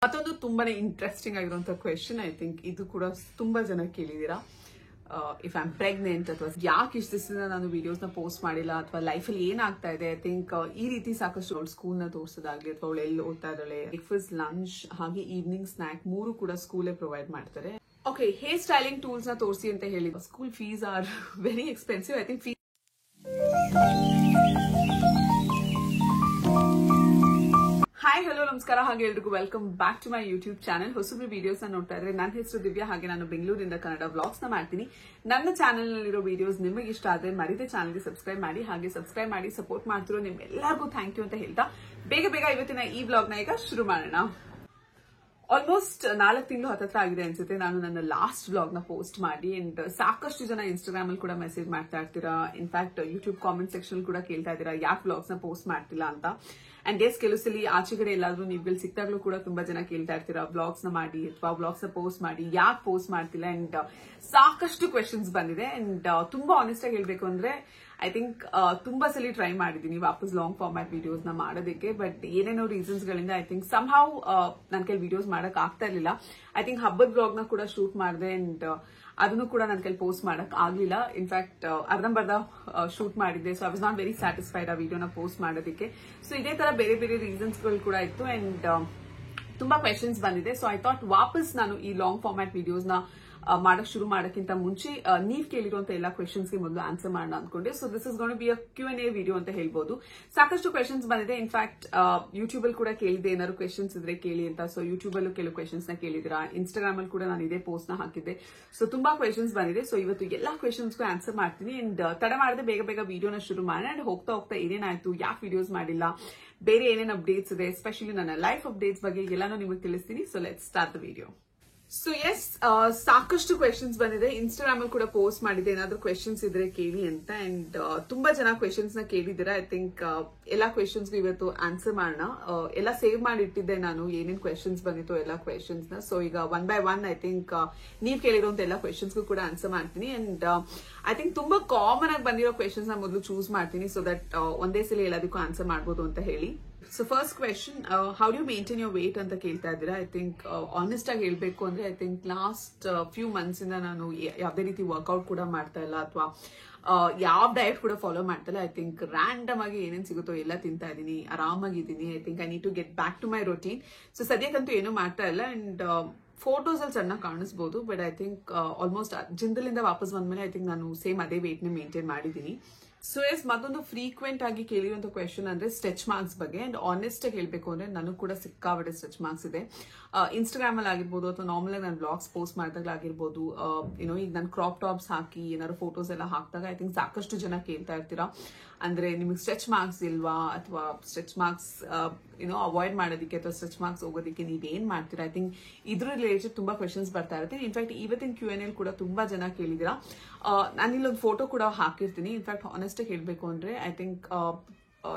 ಮತ್ತೊಂದು ತುಂಬಾನೇ ಇಂಟ್ರೆಸ್ಟಿಂಗ್ ಆಗಿರುವಂತ ಕ್ವೆಶನ್, ಐ ಥಿಂಕ್ ಇದು ಕೂಡ ತುಂಬಾ ಜನ ಕೇಳಿದೀರಾ. ಇಫ್ ಐ ಆಮ್ ಪ್ರೆಗ್ನೆಂಟ್ ಅಥವಾ ಯಾಕೆ ಇಷ್ಟು ದಿವಸದಿಂದ ನಾನು ವಿಡಿಯೋಸ್ ನ ಪೋಸ್ಟ್ ಮಾಡಿಲ್ಲ ಅಥವಾ ಲೈಫಲ್ಲಿ ಏನಾಗ್ತಾ ಇದೆ. ಐ ಥಿಂಕ್ ಈ ರೀತಿ ಸಾಕಷ್ಟು ಸ್ಕೂಲ್ ನ ತೋರಿಸೋದಾಗ್ಲಿ ಅಥವಾ ಅವಳು ಎಲ್ಲಿ ಓದ್ತಾ ಇದ್ದಾಳೆ, ಬ್ರೇಕ್ಫಾಸ್ಟ್, ಲಂಚ್ ಹಾಗೆ ಈವ್ನಿಂಗ್ ಸ್ನಾಕ್ 3 ಕೂಡ ಸ್ಕೂಲೇ ಪ್ರೊವೈಡ್ ಮಾಡ್ತಾರೆ. ಓಕೆ, ಹೇರ್ ಸ್ಟೈಲಿಂಗ್ ಟೂಲ್ಸ್ ನ ತೋರಿಸಿ ಅಂತ ಹೇಳಿ. School fees are very expensive. I think hi hello ನಮಸ್ಕಾರ, ಹಾಗೆ ಎಲ್ರಿಗೂ welcome back to my YouTube channel. ಹೊಸಬ್ರು ವಿಡಿಯೋಸ್ ನೋಡ್ತಾ ಇದ್ರೆ ನನ್ನ ಹೆಸರು ದಿವ್ಯಾ, ಹಾಗೆ ನಾನು ಬೆಂಗಳೂರಿಂದ ಕನ್ನಡ ವ್ಲಾಗ್ಸ್ ನ ಮಾಡ್ತೀನಿ. ನನ್ನ ಚಾನಲ್ ನಲ್ಲಿರೋ ವಿಡಿಯೋಸ್ ನಿಮಗೆ ಇಷ್ಟ ಆದ್ರೆ ಮರಿದೆ ಚಾನಲ್ಗೆ ಸಬ್ಸ್ಕ್ರೈಬ್ ಮಾಡಿ, ಹಾಗೆ ಸಬ್ಸ್ಕ್ರೈಬ್ ಮಾಡಿ ಸಪೋರ್ಟ್ ಮಾಡ್ತಿರೋ ನಿಮ್ಮೆಲ್ಲರಿಗೂ ಥ್ಯಾಂಕ್ ಯು ಅಂತ ಹೇಳ್ತಾ ಬೇಗ ಇವತ್ತಿನ ಈ ವ್ಲಾಗ್ ನ ಈಗ ಶುರು ಮಾಡೋಣ. ಆಲ್ಮೋಸ್ಟ್ 4 ತಿಂಗಳು ಹತ್ತತ್ರ ಆಗಿದೆ ಅನ್ಸುತ್ತೆ ನಾನು ನನ್ನ ಲಾಸ್ಟ್ ವ್ಲಾಗ್ ನ ಪೋಸ್ಟ್ ಮಾಡಿ. ಅಂಡ್ ಸಾಕಷ್ಟು ಜನ ಇನ್ಸ್ಟಾಗ್ರಾಮ್ ಅಲ್ಲಿ ಕೂಡ ಮೆಸೇಜ್ ಮಾಡ್ತಾ ಇರ್ತೀರಾ. ಇನ್ಫ್ಯಾಕ್ಟ್ ಯೂಟ್ಯೂಬ್ ಕಾಮೆಂಟ್ ಸೆಕ್ಷನ್ ಕೂಡ ಕೇಳ್ತಾ ಇದ್ದೀರಾ ಯಾಕೆ ವ್ಲಾಗ್ಸ್ ನ ಪೋಸ್ಟ್ ಮಾಡ್ತಿಲ್ಲ ಅಂತ. ಅಂಡ್ ಎಸ್, ಕೆಲವು ಸಲ ಆಚೆಗಡೆ ಎಲ್ಲಾದ್ರೂ ನೀವು ಸಿಕ್ತಾಗ್ಲೂ ಕೂಡ ತುಂಬಾ ಜನ ಕೇಳ್ತಾ ಇರ್ತೀರಾ ವ್ಲಾಗ್ಸ್ ನ ಮಾಡಿ ಅಥವಾ ವ್ಲಾಗ್ಸ್ ನ ಪೋಸ್ಟ್ ಮಾಡಿ, ಯಾಕೆ ಪೋಸ್ಟ್ ಮಾಡ್ತಿಲ್ಲ. ಅಂಡ್ ಸಾಕಷ್ಟು ಕ್ವೆಶನ್ಸ್ ಬಂದಿದೆ. ಅಂಡ್ ತುಂಬಾ ಆನೆಸ್ಟ್ ಆಗಿ ಹೇಳ್ಬೇಕು ಅಂದ್ರೆ ಐ ಥಿಂಕ್ ತುಂಬಾ ಸಲ ಟ್ರೈ ಮಾಡಿದೀನಿ ವಾಪಸ್ ಲಾಂಗ್ ಫಾರ್ಮ್ಯಾಟ್ ವಿಡಿಯೋಸ್ ನ ಮಾಡೋದಕ್ಕೆ. ಬಟ್ ಏನೇನೋ ರೀಸನ್ಸ್ ಗಳಿಂದ ಐ ಥಿಂಕ್ ಸಮ್ ಹೌ ನನ್ನ ಕೈಲಿ ವಿಡಿಯೋಸ್ ಮಾಡಕ್ ಆಗ್ತಾ ಇರ್ಲಿಲ್ಲ. ಐ ಥಿಂಕ್ ಹಬ್ಬದ ಬ್ಲಾಗ್ ನ ಕೂಡ ಶೂಟ್ ಮಾಡಿದೆ ಅಂಡ್ ಅದನ್ನು ಕೂಡ ನನ್ನ ಕೈಲಿ ಪೋಸ್ಟ್ ಮಾಡಕ್ ಆಗ್ಲಿಲ್ಲ. ಇನ್ಫ್ಯಾಕ್ಟ್ ಅರ್ಧಂಬರ್ಧ ಶೂಟ್ ಮಾಡಿದ್ದೆ. So I was not very satisfied ಆ ವಿಡಿಯೋನ ಪೋಸ್ಟ್ ಮಾಡೋದಕ್ಕೆ. ಸೊ ಇದೇ ತರ ಬೇರೆ ರೀಸನ್ಸ್ ಗಳು ಕೂಡ ಇತ್ತು. ಅಂಡ್ ತುಂಬಾ ಕ್ವೆಶನ್ಸ್ ಬಂದಿದೆ. ಸೊ ಐ ಥಾಟ್ ವಾಪಸ್ ನಾನು ಈ ಲಾಂಗ್ ಫಾರ್ಮ್ಯಾಟ್ ವಿಡಿಯೋಸ್ ನ ಮಾಡಕ್ ಶುರು ಮಾಡೋಕ್ಕಿಂತ ಮುಂಚೆ ನೀವ್ ಕೇಳಿರುವಂತ ಎಲ್ಲಾ ಕ್ವೆಶನ್ಸ್ಗೆ ಮೊದಲು ಆನ್ಸರ್ ಮಾಡೋಣ ಅನ್ಕೊಂಡೆ. So this is gonna be a Q&A video ಅಂತ ಹೇಳ್ಬೋದು. ಸಾಕಷ್ಟು ಕ್ವೆಶನ್ಸ್ ಬಂದಿದೆ. ಇನ್ಫ್ಯಾಕ್ಟ್ ಯೂಟ್ಯೂಬ್ ಅಲ್ಲಿ ಕೂಡ ಕೇಳಿದೆ ಏನಾದ್ರು ಕ್ವೆಶನ್ಸ್ ಇದ್ರೆ ಕೇಳಿ ಅಂತ. ಸೊ ಯೂಟ್ಯೂಬ್ ಅಲ್ಲೂ ಕೆಲವು ಕ್ವೆಶನ್ಸ್ ನ ಕೇಳಿದಿರಾ, ಇನ್ಸ್ಟಾಗ್ರಾಮ್ ಅಲ್ಲಿ ಕೂಡ ನಾನು ಇದೇ ಪೋಸ್ಟ್ ನ ಹಾಕಿದ್ದೆ. ಸೊ ತುಂಬಾ ಕ್ವೆಶನ್ಸ್ ಬಂದಿದೆ. ಸೊ ಇವತ್ತು ಎಲ್ಲಾ ಕ್ವೆಶನ್ಸ್ಗೂ ಆನ್ಸರ್ ಮಾಡ್ತೀನಿ. ಅಂಡ್ ತಡ ಮಾಡದೆ ಬೇಗ ವಿಡಿಯೋನ ಶುರು ಮಾಡೋಣ. ಅಂಡ್ ಹೋಗ್ತಾ ಏನೇನಾಯ್ತು, ಯಾಕೆ ವಿಡಿಯೋಸ್ ಮಾಡಿಲ್ಲ, ಬೇರೆ ಏನೇನು ಅಪ್ಡೇಟ್ಸ್ ಇದೆ, ಎಸ್ಪೆಷಲಿ ನನ್ನ ಲೈಫ್ ಅಪ್ಡೇಟ್ಸ್ ಬಗ್ಗೆ ಎಲ್ಲಾನು ನಿಮಗೆ ತಿಳಿಸ್ತೀನಿ. So let's start the video. So yes, ಸಾಕಷ್ಟು ಕ್ವೆಶನ್ಸ್ ಬಂದಿದೆ. ಇನ್ಸ್ಟಾಗ್ರಾಮ್ ಅಲ್ಲಿ ಕೂಡ ಪೋಸ್ಟ್ ಮಾಡಿದೆ ಏನಾದ್ರು ಕ್ವೆಶನ್ಸ್ ಇದ್ರೆ ಕೇಳಿ ಅಂತ. ಅಂಡ್ ತುಂಬಾ ಜನ ಕ್ವೆಶನ್ಸ್ ನ ಕೇಳಿದ್ದೀರಾ. ಐ ಥಿಂಕ್ ಎಲ್ಲಾ ಕ್ವೆಶನ್ಸ್ಗೂ ಇವತ್ತು ಆನ್ಸರ್ ಮಾಡೋಣ. ಎಲ್ಲ ಸೇವ್ ಮಾಡಿ ಇಟ್ಟಿದ್ದೆ ನಾನು, ಏನೇನ್ ಕ್ವೆಶನ್ಸ್ ಬಂದಿತ್ತು ಎಲ್ಲಾ ಕ್ವೆಶನ್ಸ್ ನ. ಸೊ ಈಗ 1 by 1 ಐ ಥಿಂಕ್ ನೀವ್ ಕೇಳಿರುವಂತ ಎಲ್ಲಾ ಕ್ವೆಶನ್ಸ್ಗೂ ಕೂಡ ಆನ್ಸರ್ ಮಾಡ್ತೀನಿ. ಅಂಡ್ ಐ ಥಿಂಕ್ ತುಂಬಾ ಕಾಮನ್ ಆಗಿ ಬಂದಿರೋ ಕ್ವೆಶನ್ಸ್ ನ ಮೊದಲು ಚೂಸ್ ಮಾಡ್ತೀನಿ, ಸೊ ದಟ್ ಒಂದೇ ಸಲ ಎಲ್ಲದಕ್ಕೂ ಆನ್ಸರ್ ಮಾಡ್ಬೋದು ಅಂತ ಹೇಳಿ. So first question, how do you maintain your weight ಅಂತ ಕೇಳ್ತಾ ಇದ್ದೀರಾ. ಐ ಥಿಂಕ್ ಆನೆಸ್ಟ್ ಆಗಿ ಹೇಳ್ಬೇಕು ಅಂದ್ರೆ I think last few months ಇಂದ ನಾನು ಯಾವುದೇ ರೀತಿ ವರ್ಕ್ಔಟ್ ಕೂಡ ಮಾಡ್ತಾ ಇಲ್ಲ ಅಥವಾ ಯಾವ ಡಯಟ್ ಕೂಡ ಫಾಲೋ ಮಾಡ್ತಾ ಇಲ್ಲ. ಐ ಥಿಂಕ್ ರ್ಯಾಂಡಮ್ ಆಗಿ ಏನೇನ್ ಸಿಗುತ್ತೋ ಎಲ್ಲ ತಿಂತಾ ಇದ್ದೀನಿ, ಆರಾಮಾಗಿದ್ದೀನಿ. I think I need to get back to my routine. So ಸದ್ಯಕ್ಕಂತೂ ಏನೂ ಮಾಡ್ತಾ ಇಲ್ಲ. ಅಂಡ್ ಫೋಟೋಸ್ ಅಲ್ಲಿ ಚೆನ್ನಾಗಿ ಕಾಣಿಸ್ಬೋದು, ಬಟ್ ಐ ಥಿಂಕ್ ಆಲ್ಮೋಸ್ಟ್ ಜಿಂದಲಿಂದ ವಾಪಸ್ ಬಂದ್ಮೇಲೆ ಐ ಥಿಂಕ್ ನಾನು ಸೇಮ್ ಅದೇ ವೇಟ್ ನ ಮೇಂಟೈನ್ ಮಾಡಿದ್ದೀನಿ. ಸೊ ಎಸ್, ಮತ್ತೊಂದು ಫ್ರೀಕ್ವೆಂಟ್ ಆಗಿ ಕೇಳಿರುವಂತ ಕ್ವೆಶನ್ ಅಂದ್ರೆ ಸ್ಟ್ರೆಚ್ ಮಾರ್ಕ್ಸ್ ಬಗ್ಗೆ. ಅಂಡ್ ಆನೆಸ್ಟ್ ಆಗಿ ಹೇಳ್ಬೇಕು ಅಂದ್ರೆ ನನಗೂ ಕೂಡ ಸಿಕ್ಕಾಬಟ್ಟೆ ಸ್ಟ್ರೆಚ್ ಮಾರ್ಕ್ಸ್ ಇದೆ. ಇನ್ಸ್ಟಾಗ್ರಾಮ್ ಅಲ್ಲಿ ಆಗಿರ್ಬೋದು ಅಥವಾ ನಾರ್ಮಲ್ ಆಗಿ ನಾನು ಬ್ಲಾಗ್ಸ್ ಪೋಸ್ಟ್ ಮಾಡಿದಾಗಲಾಗಿರ್ಬೋದು, ಏನೋ ಈಗ ನಾನು ಕ್ರಾಪ್ ಟಾಪ್ಸ್ ಹಾಕಿ ಏನಾದ್ರು ಫೋಟೋಸ್ ಎಲ್ಲ ಹಾಕಿದಾಗ ಐ ಥಿಂಕ್ ಸಾಕಷ್ಟು ಜನ ಕೇಳ್ತಾ ಇರ್ತೀರಾ, ಅಂದ್ರೆ ನಿಮಗೆ ಸ್ಟ್ರೆಚ್ ಮಾರ್ಕ್ಸ್ ಇಲ್ವಾ ಅಥವಾ ಸ್ಟ್ರೆಚ್ ಮಾರ್ಕ್ಸ್ ಅವಾಯ್ಡ್ ಮಾಡೋದಕ್ಕೆ ಅಥವಾ ಸ್ಟ್ರೆಚ್ ಮಾರ್ಕ್ಸ್ ಹೋಗೋದಕ್ಕೆ ನೀವೇನ್ ಮಾಡ್ತೀರಾ. ಐ ಥಿಂಕ್ ಇದ್ರ ರಿಲೇಟೆಡ್ ತುಂಬಾ ಕ್ವೆಶನ್ಸ್ ಬರ್ತಾ ಇರುತ್ತೆ. ಇನ್ಫ್ಯಾಕ್ಟ್ ಇವತ್ತಿನ Q&A ಕೂಡ ತುಂಬಾ ಜನ ಕೇಳಿದಿರಾ. ನಾನು ಇಲ್ಲೊಂದು ಫೋಟೋ ಕೂಡ ಹಾಕಿರ್ತೀನಿ. ಇನ್ಫ್ಯಾಕ್ಟ್ ಆನೆಸ್ಟ್ ಆಗಿ ಹೇಳ್ಬೇಕು ಅಂದ್ರೆ ಐ ಥಿಂಕ್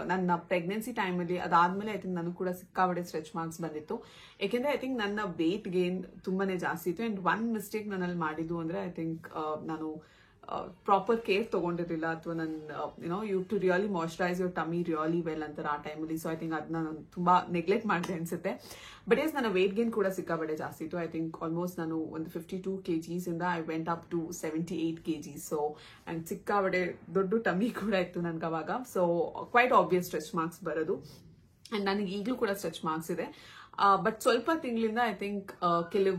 ನನ್ನ ಪ್ರೆಗ್ನೆನ್ಸಿ ಟೈಮಲ್ಲಿ ಅದಾದ್ಮೇಲೆ ಐ ಥಿಂಕ್ ನನಗೂ ಕೂಡ ಸಿಕ್ಕಾಬಡೆ ಸ್ಟ್ರೆಚ್ ಮಾರ್ಕ್ಸ್ ಬಂದಿತ್ತು. ಯಾಕೆಂದ್ರೆ ಐ ಥಿಂಕ್ ನನ್ನ ವೇಟ್ ಗೇನ್ ತುಂಬಾನೇ ಜಾಸ್ತಿ ಇತ್ತು. ಅಂಡ್ ಒನ್ ಮಿಸ್ಟೇಕ್ ನನ್ನಲ್ಲಿ ಮಾಡಿದ್ದು ಅಂದ್ರೆ ಐ ಥಿಂಕ್ ನಾನು ಪ್ರಾಪರ್ ಕೇರ್ ತಗೊಂಡಿರಲಿಲ್ಲ ಅಥವಾ ನನ್ನ you to really moisturise your tummy really well ಅಂತಾರೆ ಆ ಟೈಮಲ್ಲಿ. ಸೊ ಐ ಥಿಂಕ್ ಅದನ್ನ ನಾನು ತುಂಬಾ ನೆಗ್ಲೆಕ್ಟ್ ಮಾಡಿದೆ ಅನ್ಸುತ್ತೆ. ಬಟ್ ಎಸ್, ನನ್ನ ವೇಟ್ ಗೇನ್ ಕೂಡ ಸಿಕ್ಕಾಬಡೆ ಜಾಸ್ತಿ ಇತ್ತು. ಐ ಥಿಂಕ್ ಆಲ್ಮೋಸ್ಟ್ ನಾನು ಒಂದು 52 kgs ಇಂದ I went up to 78 kgs. So and ಸಿಕ್ಕಾಬಡೆ ದೊಡ್ಡ ಟಮಿ ಕೂಡ ಇತ್ತು ನನ್ಗೆ ಅವಾಗ. So quite obvious stretch marks ಬರೋದು. ಅಂಡ್ ನನಗೆ ಈಗಲೂ ಕೂಡ ಸ್ಟ್ರೆಚ್ ಮಾರ್ಕ್ಸ್ ಇದೆ. ಬಟ್ ಸ್ವಲ್ಪ ತಿಂಗಳಿಂದ ಐ ಥಿಂಕ್ ಕೆಲವು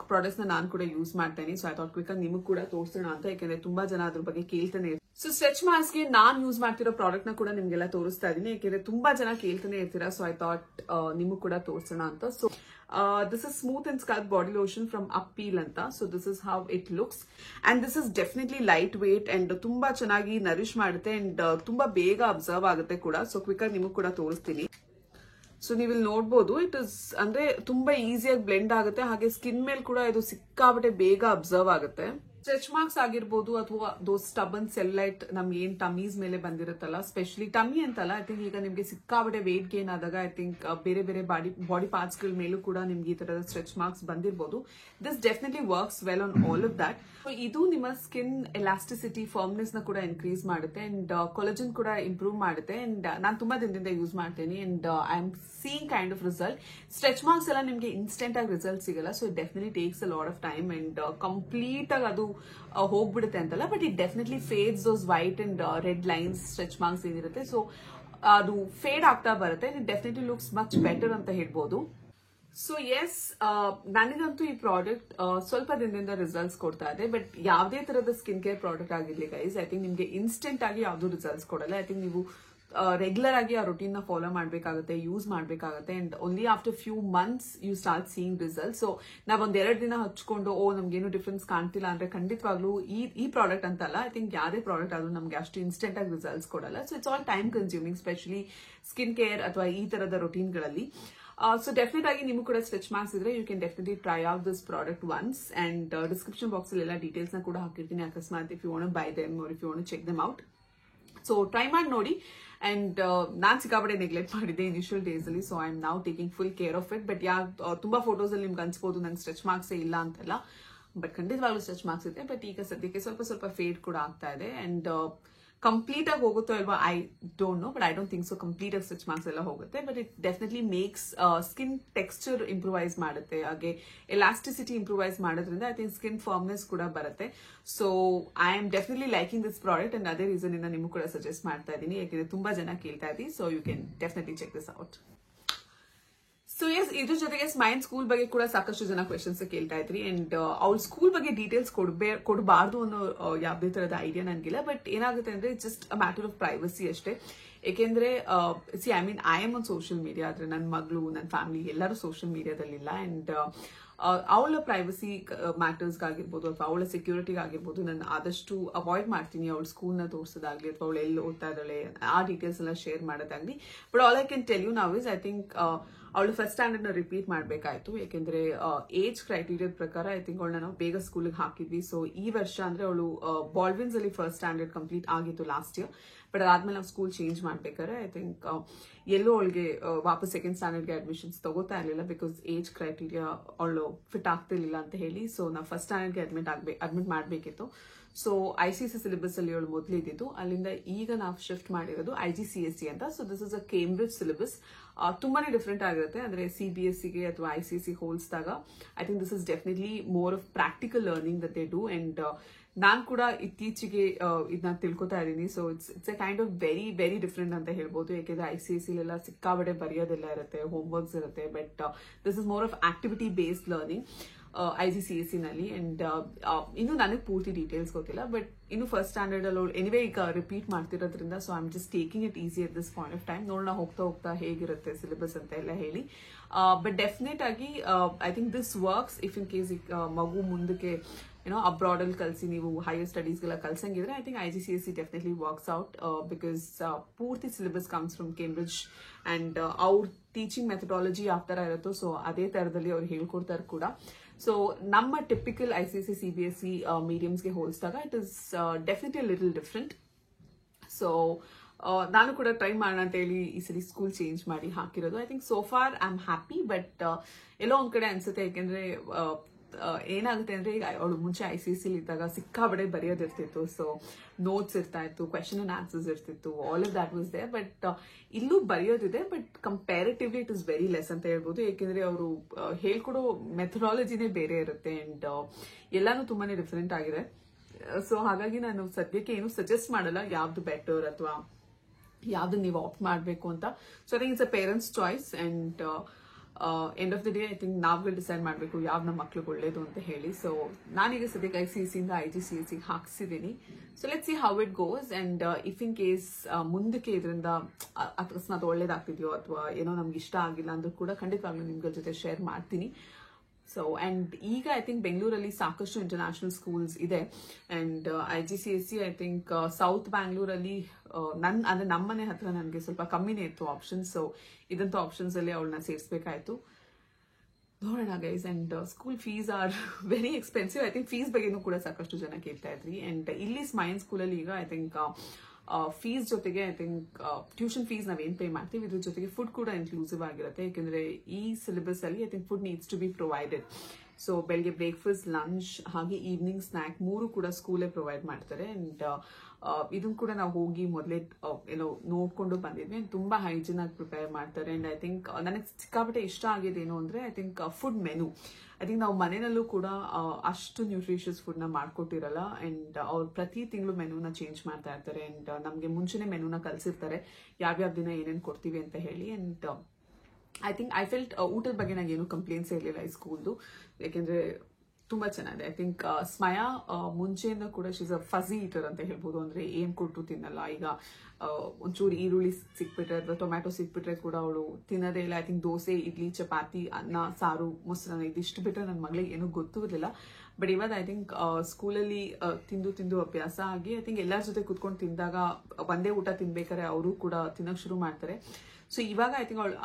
ಪ್ರಾಡಕ್ಟ್ಸ್ ನ ನಾನು ಕೂಡ ಯೂಸ್ ಮಾಡ್ತೇನೆ. ಸೊ ಐ ಥಾಟ್ ಕ್ವಿಕ್ ಆಗಿ ನಿಮಗ್ ಕೂಡ ತೋರಿಸೋಣ ಅಂತ, ಯಾಕಂದ್ರೆ ತುಂಬಾ ಜನ ಅದ್ರ ಬಗ್ಗೆ ಕೇಳ್ತಾನೆ. ಸೊ ಸ್ಟ್ರೆಚ್ ಮಾರ್ಕ್ಸ್ ಗೆ ನಾನು ಯೂಸ್ ಮಾಡ್ತಿರೋ ಪ್ರಾಡಕ್ಟ್ ನ ಕೂಡ ನಿಮ್ಗೆಲ್ಲ ತೋರಿಸ್ತಾ ಇದೀನಿ, ಯಾಕಂದ್ರೆ ತುಂಬಾ ಜನ ಕೇಳ್ತಾನೆ ಇರ್ತೀರಾ. ಸೊ ಐ ಥಾಟ್ ನಿಮಗ್ ಕೂಡ ತೋರಿಸೋಣ ಅಂತ. So this is smooth and scalp body lotion from Upeel anta. So this is how it looks, and this is definitely lightweight and ತುಂಬಾ ಚೆನ್ನಾಗಿ ನರಿಶ್ ಮಾಡುತ್ತೆ and ತುಂಬಾ ಬೇಗ ಅಬ್ಸರ್ವ್ ಆಗುತ್ತೆ ಕೂಡ. ಸೊ ಕ್ವಿಕ್ ಆಗಿ ನಿಮಗ್ ಕೂಡ ತೋರಿಸ್ತೀನಿ. ಸೊ ನೀವು ಇಲ್ಲಿ ನೋಡ್ಬೋದು, ಇಟ್ ಇಸ್ ಅಂದ್ರೆ ತುಂಬಾ ಈಸಿಯಾಗಿ ಬ್ಲೆಂಡ್ ಆಗುತ್ತೆ, ಹಾಗೆ ಸ್ಕಿನ್ ಮೇಲೆ ಕೂಡ ಇದು ಸಿಕ್ಕಾಬಟ್ಟೆ ಬೇಗ ಅಬ್ಸರ್ವ್ ಆಗುತ್ತೆ. ಸ್ಟ್ರೆಚ್ ಮಾರ್ಕ್ಸ್ ಆಗಿರ್ಬೋದು ಅಥವಾ ದೋಸ್ ಸ್ಟಬನ್ ಸೆಲ್ಲೈಟ್ ನಮ್ಗೆ ಏನ್ ಟಮೀಸ್ ಮೇಲೆ ಬಂದಿರುತ್ತಲ್ಲ, ಸ್ಪೆಷಲಿ ಟಮಿ ಅಂತಲ್ಲ, ಐ ಥಿಂಕ್ ಈಗ ನಿಮ್ಗೆ ಸಿಕ್ಕಾಬಡೆ ವೇಟ್ ಗೇನ್ ಆದಾಗ ಐ ಥಿಂಕ್ ಬೇರೆ ಬೇರೆ ಬಾಡಿ ಪಾರ್ಟ್ಸ್ ಗಳ ಮೇಲೂ ಕೂಡ ನಿಮ್ಗೆ ಈ ತರದ ಸ್ಟ್ರೆಚ್ ಮಾರ್ಕ್ಸ್ ಬಂದಿರಬಹುದು. This definitely works well on all of that. ಇದು ನಿಮ್ಮ ಸ್ಕಿನ್ ಎಲಾಸ್ಟಿಸಿಟಿ, ಫರ್ಮ್ನೆಸ್ ನ ಕೂಡ ಇನ್ಕ್ರೀಸ್ ಮಾಡುತ್ತೆ ಅಂಡ್ ಕೊಲಜನ್ ಕೂಡ ಇಂಪ್ರೂವ್ ಮಾಡುತ್ತೆ. ಅಂಡ್ ನಾನು ತುಂಬಾ ದಿನದಿಂದ ಯೂಸ್ ಮಾಡ್ತೀನಿ and I am seeing kind of result. Stretch marks ಎಲ್ಲ ನಿಮ್ಗೆ ಇನ್ಸ್ಟೆಂಟ್ ಆಗಿ ರಿಸಲ್ಟ್ ಸಿಗಲ್ಲ, so it definitely takes a lot of time and complete ಆಗಿ ಅದು ಹೋಗ್ಬಿಡುತ್ತೆ ಅಂತಲ್ಲ, but it definitely fades those white and red lines, stretch marks ಏನಿರುತ್ತೆ, so ಅದು ಫೇಡ್ ಆಗ್ತಾ ಬರುತ್ತೆ. It definitely looks much better ಅಂತ ಹೇಳ್ಬೋದು. ಸೊ ಎಸ್, ನನಗಂತೂ ಈ ಪ್ರಾಡಕ್ಟ್ ಸ್ವಲ್ಪ ದಿನದಿಂದ ರಿಸಲ್ಟ್ಸ್ ಕೊಡ್ತಾ ಇದೆ. ಬಟ್ ಯಾವುದೇ ತರದ ಸ್ಕಿನ್ ಕೇರ್ ಪ್ರಾಡಕ್ಟ್ ಆಗಿರ್ಲಿ ಗೈಸ್, ಐ ಥಿಂಕ್ ನಿಮ್ಗೆ ಇನ್ಸ್ಟೆಂಟ್ ಆಗಿ ಯಾವ್ದು ರಿಸಲ್ಟ್ಸ್ ಕೊಡಲ್ಲ. ಐ ಥಿಂಕ್ ನೀವು ರೆಗ್ಯುಲರ್ ಆಗಿ ಆ ರೊಟೀನ್ ನ ಫಾಲೋ ಮಾಡಬೇಕಾಗುತ್ತೆ, ಯೂಸ್ ಮಾಡಬೇಕಾಗುತ್ತೆ and only after few months you start seeing result. So ನಾವ್ ಒಂದ್ 2 ದಿನ ಹಚ್ಕೊಂಡು ನಮ್ಗೇನು ಡಿಫ್ರೆನ್ಸ್ ಕಾಣ್ತಿಲ್ಲ ಅಂದ್ರೆ ಖಂಡಿತವಾಗ್ಲೂ ಈ ಪ್ರಾಡಕ್ಟ್ ಅಂತಲ್ಲ, ಐ ಥಿಂಕ್ ಯಾವುದೇ ಪ್ರಾಡಕ್ಟ್ ಆದ್ರೂ ನಮ್ಗೆ ಅಷ್ಟು ಇನ್ಸ್ಟೆಂಟ್ ಆಗಿ ರಿಸಲ್ಟ್ಸ್ ಕೊಡಲ್ಲ. So it's all time consuming, specially skin care ಅಥವಾ ಈ ತರದ ರೊಟೀನ್ ಗಳಲ್ಲಿ. ಸೊ ಡೆಫಿನೆಟ್ ಆಗಿ ನಿಮಗೂ ಕೂಡ ಸ್ಟ್ರೆಚ್ ಮಾರ್ಕ್ಸ್ ಇದ್ರೆ you can definitely try out this product once. And description box ಅಲ್ಲಿ ಎಲ್ಲ ಡೀಟೇಲ್ಸ್ ನ ಕೂಡ ಹಾಕಿರ್ತೀನಿ, ಅಕಸ್ಮಾತ್ if you want buy them or if you want check them out. So try ಮಾಡಿ ನೋಡಿ. ಅಂಡ್ ನಾನ್ ಸಿಕ್ಕಾಪಟ್ಟೆ ನೆಗ್ಲೆಕ್ಟ್ ಮಾಡಿದ್ದೆ ಇನಿಷಿಯಲ್ ಡೇಸ್ ಅಲ್ಲಿ, so I am now taking full care of it. But ತುಂಬಾ ಫೋಟೋಸ್ ಅಲ್ಲಿ ನಿಮ್ಗೆ ಅನ್ಸ್ಬೋದು ನಂಗೆ ಸ್ಟ್ರೆಚ್ ಮಾರ್ಕ್ಸ್ ಇಲ್ಲ ಅಂತಲ್ಲ, ಬಟ್ ಖಂಡಿತವಾಗ್ಲೂ ಸ್ಟ್ರೆಚ್ ಮಾರ್ಕ್ಸ್ ಇದೆ. ಬಟ್ ಈಗ ಸದ್ಯಕ್ಕೆ ಸ್ವಲ್ಪ ಫೇಡ್ ಕೂಡ ಆಗ್ತಾ ಇದೆ. ಅಂಡ್ ಕಂಪ್ಲೀಟ್ ಆಗಿ ಹೋಗುತ್ತೋ ಇಲ್ವಾ I don't no, but I don't think so complete ಆಗಿ ಸ್ಟ್ರೆಚ್ ಮಾರ್ಕ್ಸ್ ಎಲ್ಲ ಹೋಗುತ್ತೆ. But it definitely makes skin texture improvise ಮಾಡುತ್ತೆ, ಹಾಗೆ ಎಲಾಸ್ಟಿಸಿಟಿ ಇಂಪ್ರೂವೈಸ್ ಮಾಡೋದ್ರಿಂದ ಐ ಥಿಂಕ್ ಸ್ಕಿನ್ ಫರ್ಮ್ನೆಸ್ ಕೂಡ ಬರುತ್ತೆ. So I am definitely liking this product and ಅದೇ reason ಇಂದ ನಿಮಗೂ ಕೂಡ ಸಜೆಸ್ಟ್ ಮಾಡ್ತಾ ಇದ್ದೀನಿ, ಯಾಕೆಂದ್ರೆ ತುಂಬಾ ಜನ ಕೇಳ್ತಾ ಇದ್ದೀವಿ. So you can definitely check this out. So yes, ಇದ್ರ ಜೊತೆಗೆ ಸ್ಮೈಲ್ ಸ್ಕೂಲ್ ಬಗ್ಗೆ ಕೂಡ ಸಾಕಷ್ಟು ಜನ ಕ್ವೆಶನ್ಸ್ ಕೇಳ್ತಾ ಇದ್ರಿ. ಅಂಡ್ ಅವ್ರ ಸ್ಕೂಲ್ ಬಗ್ಗೆ ಡೀಟೇಲ್ಸ್ ಕೊಡಬಾರ್ದು ಅನ್ನೋ ಯಾವುದೇ ತರದ ಐಡಿಯಾ ನನಗಿಲ್ಲ. ಬಟ್ ಏನಾಗುತ್ತೆ ಅಂದ್ರೆ just a matter of privacy ಅಷ್ಟೇ. ಏಕೆಂದ್ರೆ I am on social media, ಆದ್ರೆ ನನ್ನ ಮಗಳು, ನನ್ನ ಫ್ಯಾಮಿಲಿ ಎಲ್ಲರೂ ಸೋಷಿಯಲ್ ಮೀಡಿಯಾದಲ್ಲಿಲ್ಲ. ಅಂಡ್ ಅವಳ ಪ್ರೈವಸಿ ಮ್ಯಾಟರ್ಸ್ ಆಗಿರ್ಬೋದು ಅಥವಾ ಅವಳ ಸೆಕ್ಯೂರಿಟಿಗೆ ಆಗಿರ್ಬೋದು ನಾನು ಆದಷ್ಟು ಅವಾಯ್ಡ್ ಮಾಡ್ತೀನಿ. ಅವಳ ಸ್ಕೂಲ್ ನ ತೋರಿಸೋದಾಗ್ಲಿ ಅಥವಾ ಅವಳು ಎಲ್ಲಿ ಓದ್ತಾ ಇದ್ದಾಳೆ ಆ ಡೀಟೇಲ್ಸ್ ಎಲ್ಲ ಶೇರ್ ಮಾಡೋದಾಗ್ಲಿ. But all I can tell you now is I think ಅವಳು ಫಸ್ಟ್ ಸ್ಟ್ಯಾಂಡರ್ಡ್ ನ ರಿಪೀಟ್ ಮಾಡಬೇಕಾಯ್ತು, ಯಾಕೆಂದ್ರೆ ಏಜ್ ಕ್ರೈಟೀರಿಯಾ ಪ್ರಕಾರ ಐ ಥಿಂಕ್ ಅವಳನ್ನ ನಾವು ಬೇಗ ಸ್ಕೂಲ್ಗೆ ಹಾಕಿದ್ವಿ. ಸೊ ಈ ವರ್ಷ ಅಂದ್ರೆ ಅವಳು ಬಾಲ್ವಿನ್ಸ್ ಅಲ್ಲಿ ಫಸ್ಟ್ ಸ್ಟ್ಯಾಂಡರ್ಡ್ ಕಂಪ್ಲೀಟ್ ಆಗಿತ್ತು ಲಾಸ್ಟ್ ಇಯರ್. ಬಟ್ ಅದಾದ್ಮೇಲೆ ನಾವು ಸ್ಕೂಲ್ ಚೇಂಜ್ ಮಾಡ್ಬೇಕಾದ್ರೆ ಐ ಥಿಂಕ್ ಎಲ್ಲೋ ಅವಳಿಗೆ ವಾಪಸ್ ಸೆಕೆಂಡ್ ಸ್ಟ್ಯಾಂಡರ್ಡ್ಗೆ ಅಡ್ಮಿಷನ್ಸ್ ತಗೋತಾ ಇರಲಿಲ್ಲ, ಬಿಕಾಸ್ ಏಜ್ ಕ್ರೈಟೀರಿಯಾ ಅವಳು ಫಿಟ್ ಆಗ್ತಿರ್ಲಿಲ್ಲ ಅಂತ ಹೇಳಿ. ಸೊ ನಾವು ಫಸ್ಟ್ ಸ್ಟ್ಯಾಂಡರ್ಡ್ಗೆ ಅಡ್ಮಿಟ್ ಮಾಡಬೇಕಿತ್ತು. ಸೊ ICSE ಸಿಲೆಬಸ್ ಅಲ್ಲಿ ಅವಳು ಮೊದಲು ಇದ್ದಿದ್ದು, ಅಲ್ಲಿಂದ ಈಗ ನಾವು ಶಿಫ್ಟ್ ಮಾಡಿರೋದು IGCSE ಅಂತ. So this is a Cambridge syllabus. ತುಂಬಾನೇ ಡಿಫ್ರೆಂಟ್ ಆಗಿರುತ್ತೆ, ಅಂದ್ರೆ CBSEಗೆ ಅಥವಾ ICSE ಹೋಲಿಸಿದಾಗ I think this is definitely more of practical learning that they do. And non ಕೂಡ ಇತ್ತೀಚೆಗೆ ಇದನ್ನ ತಿಳ್ಕೊತಾ ಇದ್ದೀನಿ. So it's A kind of very very different ಅಂತ ಹೇಳ್ಬೋದು, ಯಾಕೆಂದ್ರೆ ICSE ಲೆಲ್ಲ ಸಿಕ್ಕಾಬಡೆ ಬರೆಯೋದೆಲ್ಲ ಇರುತ್ತೆ, ಹೋಮ್ ವರ್ಕ್ಸ್ ಇರುತ್ತೆ. But this is more of activity based learning IGCSE ನಲ್ಲಿ. ಅಂಡ್ ಇನ್ನು ನನಗೆ ಪೂರ್ತಿ ಡೀಟೇಲ್ಸ್ ಗೊತ್ತಿಲ್ಲ, ಬಟ್ ಇನ್ನು ಫಸ್ಟ್ ಸ್ಟ್ಯಾಂಡರ್ಡ್ ಅಲ್ಲಿ ಎನಿವೇ ಈಗ ರಿಪೀಟ್ ಮಾಡ್ತಿರೋದ್ರಿಂದ so I am just taking it easy at this point of time. ನೋಡೋಣ ಹೋಗ್ತಾ ಹೇಗಿರುತ್ತೆ ಸಿಲೆಬಸ್ ಅಂತ ಎಲ್ಲ ಹೇಳಿ. ಬಟ್ ಡೆಫಿನೆಟ್ ಆಗಿ I think this works if in case ಮಗು ಮುಂದಕ್ಕೆ ಅಬ್ರಾಡ್ ಅಲ್ಲಿ ಕಲ್ಸಿ ನೀವು ಹೈಯರ್ ಸ್ಟಡೀಸ್ಗೆಲ್ಲ ಕಲ್ಸಂಗಿದ್ರೆ I think IGCSE definitely works out, because ಪೂರ್ತಿ syllabus comes from Cambridge. And ಅವ್ರ ಟೀಚಿಂಗ್ ಮೆಥಡಾಲಜಿ ಯಾವ ತರ ಇರುತ್ತೋ ಸೊ ಅದೇ ತರದಲ್ಲಿ ಅವ್ರು ಹೇಳ್ಕೊಡ್ತಾರೆ ಕೂಡ. ಸೊ ನಮ್ಮ ಟಿಪಿಕಲ್ ICSE CBSE ಮೀಡಿಯಮ್ಸ್ಗೆ ಹೋಲಿಸಿದಾಗ it is definitely little different. So ನಾನು ಕೂಡ ಟ್ರೈ ಮಾಡೋಣ ಅಂತ ಹೇಳಿ ಈ ಸರಿ ಸ್ಕೂಲ್ ಚೇಂಜ್ ಮಾಡಿ ಹಾಕಿರೋದು. I think so far I am happy. But ಎಲ್ಲೋ ಒಂದ್ ಕಡೆ ಅನ್ಸುತ್ತೆ, ಯಾಕೆಂದ್ರೆ ಏನಾಗುತ್ತೆ ಅಂದ್ರೆ ಈಗ ಅವಳು ಮುಂಚೆ ICSE ಇದ್ದಾಗ ಸಿಕ್ಕಾಬಡೆ ಬರೆಯೋದಿರ್ತಿತ್ತು. ಸೊ ನೋಟ್ಸ್ ಇರ್ತಾ ಇತ್ತು, ಕ್ವೆಶನ್ ಅಂಡ್ ಆನ್ಸರ್ಸ್ ಇರ್ತಿತ್ತು, all of that was there. But ಇಲ್ಲೂ ಬರೆಯೋದಿದೆ, but comparatively it is very less ಅಂತ ಹೇಳ್ಬೋದು, ಯಾಕೆಂದ್ರೆ ಅವರು ಹೇಳ್ಕೊಡೋ ಮೆಥಡಾಲಜಿನೇ ಬೇರೆ ಇರುತ್ತೆ. ಅಂಡ್ ಎಲ್ಲಾನು ತುಂಬಾನೇ ಡಿಫರೆಂಟ್ ಆಗಿದೆ. ಸೊ ಹಾಗಾಗಿ ನಾನು ಸದ್ಯಕ್ಕೆ ಏನು ಸಜೆಸ್ಟ್ ಮಾಡಲ್ಲ ಯಾವ್ದು ಬೆಟರ್ ಅಥವಾ ಯಾವ್ದು ನೀವು ಆಪ್ಟ್ ಮಾಡಬೇಕು ಅಂತ. So I think it's a parents choice. And end of the day I think ನಾವುಗಳು ಡಿಸೈಡ್ ಮಾಡಬೇಕು ಯಾವ್ದು ನಮ್ಮ ಮಕ್ಳಿಗೆ ಒಳ್ಳೇದು ಅಂತ ಹೇಳಿ. ಸೊ ನಾನೀಗ ಸದ್ಯಕ್ಕೆ ICSE ಇಂದ IGCSE ಹಾಕ್ಸಿದ್ದೀನಿ. So let's see how it goes. And if in case ಮುಂದಕ್ಕೆ ಇದರಿಂದ ಅಕಸ್ಮಾತ್ ಒಳ್ಳೇದಾಗ್ತಿದ್ಯೋ ಅಥವಾ ಏನೋ ನಮ್ಗೆ ಇಷ್ಟ ಆಗಿಲ್ಲ ಅಂದ್ರೂ ಕೂಡ ಖಂಡಿತವಾಗ್ಲೂ ನಿಮ್ಗಳ ಜೊತೆ ಶೇರ್ ಮಾಡ್ತೀನಿ. ಸೊ ಅಂಡ್ ಈಗ ಐ ಥಿಂಕ್ ಬೆಂಗಳೂರಲ್ಲಿ ಸಾಕಷ್ಟು ಇಂಟರ್ನ್ಯಾಷನಲ್ ಸ್ಕೂಲ್ಸ್ ಇದೆ. And IGCSE I think south ಬ್ಯಾಂಗ್ಳೂರಲ್ಲಿ ಅಂದ್ರೆ ನಮ್ಮನೆ ಹತ್ರ ನನಗೆ ಸ್ವಲ್ಪ ಕಮ್ಮಿನೇ ಇತ್ತು ಆಪ್ಷನ್ಸ್. ಸೊ ಇದಂತ ಆಪ್ಷನ್ಸ್ ಅಲ್ಲಿ ಅವಳನ್ನ ಸೇರಿಸಬೇಕಾಯ್ತು. ನೋಡೋಣ guys. And school fees are very expensive. I think fees ಬಗ್ಗೆನೂ ಕೂಡ ಸಾಕಷ್ಟು ಜನ ಕೇಳ್ತಾ ಇದ್ರಿ. ಅಂಡ್ ಇಲ್ಲಿ ಸ್ಮೈನ್ ಸ್ಕೂಲಲ್ಲಿ ಈಗ ಐ ಥಿಂಕ್ ಫೀಸ್ ಜೊತೆಗೆ ಐ ಥಿಂಕ್ ಟ್ಯೂಷನ್ ಫೀಸ್ ನಾವೇನ್ ಪೇ ಮಾಡ್ತೀವಿ ಇದ್ರ ಜೊತೆಗೆ ಫುಡ್ ಕೂಡ ಇನ್ಕ್ಲೂಸಿವ್ ಆಗಿರುತ್ತೆ. ಯಾಕೆಂದ್ರೆ ಈ ಸಿಲೆಬಸ್ ಅಲ್ಲಿ I think food needs to be provided. So ಬೆಳಗ್ಗೆ ಬ್ರೇಕ್ಫಾಸ್ಟ್, ಲಂಚ್ ಹಾಗೆ ಈವ್ನಿಂಗ್ ಸ್ನಾಕ್ 3 ಕೂಡ ಸ್ಕೂಲೇ ಪ್ರೊವೈಡ್ ಮಾಡ್ತಾರೆ. ಅಂಡ್ ಇದನ್ನು ಕೂಡ ನಾವು ಹೋಗಿ ಮೊದಲೇ ಏನೋ ನೋಡ್ಕೊಂಡು ಬಂದಿದ್ವಿ. ತುಂಬಾ ಹೈಜಿನ್ ಆಗಿ ಪ್ರಿಪೇರ್ ಮಾಡ್ತಾರೆ. ಅಂಡ್ ಐ ಥಿಂಕ್ ನನಗೆ ಸಿಕ್ಕಾಪಟ್ಟೆ ಇಷ್ಟ ಆಗಿದೆ ಏನು ಅಂದ್ರೆ I think food menu I think ನಾವು ಮನೆಯಲ್ಲೂ ಕೂಡ ಅಷ್ಟು ನ್ಯೂಟ್ರಿಷಿಯಸ್ ಫುಡ್ ನ ಮಾಡ್ಕೊಟ್ಟಿರಲ್ಲ. ಅಂಡ್ ಅವ್ರು ಪ್ರತಿ ತಿಂಗಳು ಮೆನುನ ಚೇಂಜ್ ಮಾಡ್ತಾ ಇರ್ತಾರೆ. ಅಂಡ್ ನಮ್ಗೆ ಮುಂಚೆನೆ ಮೆನುನ ಕಲ್ಸಿರ್ತಾರೆ ಯಾವ್ಯಾವ ದಿನ ಏನೇನು ಕೊಡ್ತೀವಿ ಅಂತ ಹೇಳಿ. ಅಂಡ್ ಐ ಫೆಲ್ಟ್ ಊಟದ ಬಗ್ಗೆ ನಂಗೆ ಏನು ಕಂಪ್ಲೇಂಟ್ಸ್ ಇರಲಿಲ್ಲ ಈ ಸ್ಕೂಲ್ದು. ಯಾಕೆಂದ್ರೆ ತುಂಬಾ ಚೆನ್ನಾಗಿದೆ. ಐ ಥಿಂಕ್ ಸ್ಮಯಾ ಮುಂಚೆಯಿಂದ ಕೂಡ ಶೀಸ್ ಅ ಫಜಿ ಈಟರ್ ಅಂತ ಹೇಳ್ಬೋದು. ಅಂದ್ರೆ ಏನ್ ಕೊಟ್ಟು ತಿನ್ನಲ್ಲ. ಈಗ ಒಂಚೂರು ಈರುಳ್ಳಿ ಸಿಕ್ಬಿಟ್ರೆ ಅಥವಾ ಟೊಮ್ಯಾಟೊ ಸಿಕ್ಬಿಟ್ರೆ ಕೂಡ ಅವಳು ತಿನ್ನೋದೇ ಇಲ್ಲ. ಐ ಥಿಂಕ್ ದೋಸೆ, ಇಡ್ಲಿ, ಚಪಾತಿ, ಅನ್ನ, ಸಾರು, ಮೊಸರನ್ನ ಇದಿಷ್ಟು ಬಿಟ್ರೆ ನನ್ನ ಮಗಳಿಗೆ ಏನೂ ಗೊತ್ತೂ ಇರಲಿಲ್ಲ. ಬಟ್ ಇವಾಗ ಐ ಥಿಂಕ್ ಸ್ಕೂಲಲ್ಲಿ ತಿಂದು ಅಭ್ಯಾಸ ಆಗಿ ಐ ಥಿಂಕ್ ಎಲ್ಲರ ಜೊತೆ ಕುತ್ಕೊಂಡು ತಿಂದಾಗ ಒಂದೇ ಊಟ ತಿನ್ಬೇಕಾದ್ರೆ ಅವರು ಕೂಡ ತಿನ್ನಕ್ ಶುರು ಮಾಡ್ತಾರೆ. ಸೊ ಇವಾಗ ಐ ಥಿಂಕ್ ಅವಳು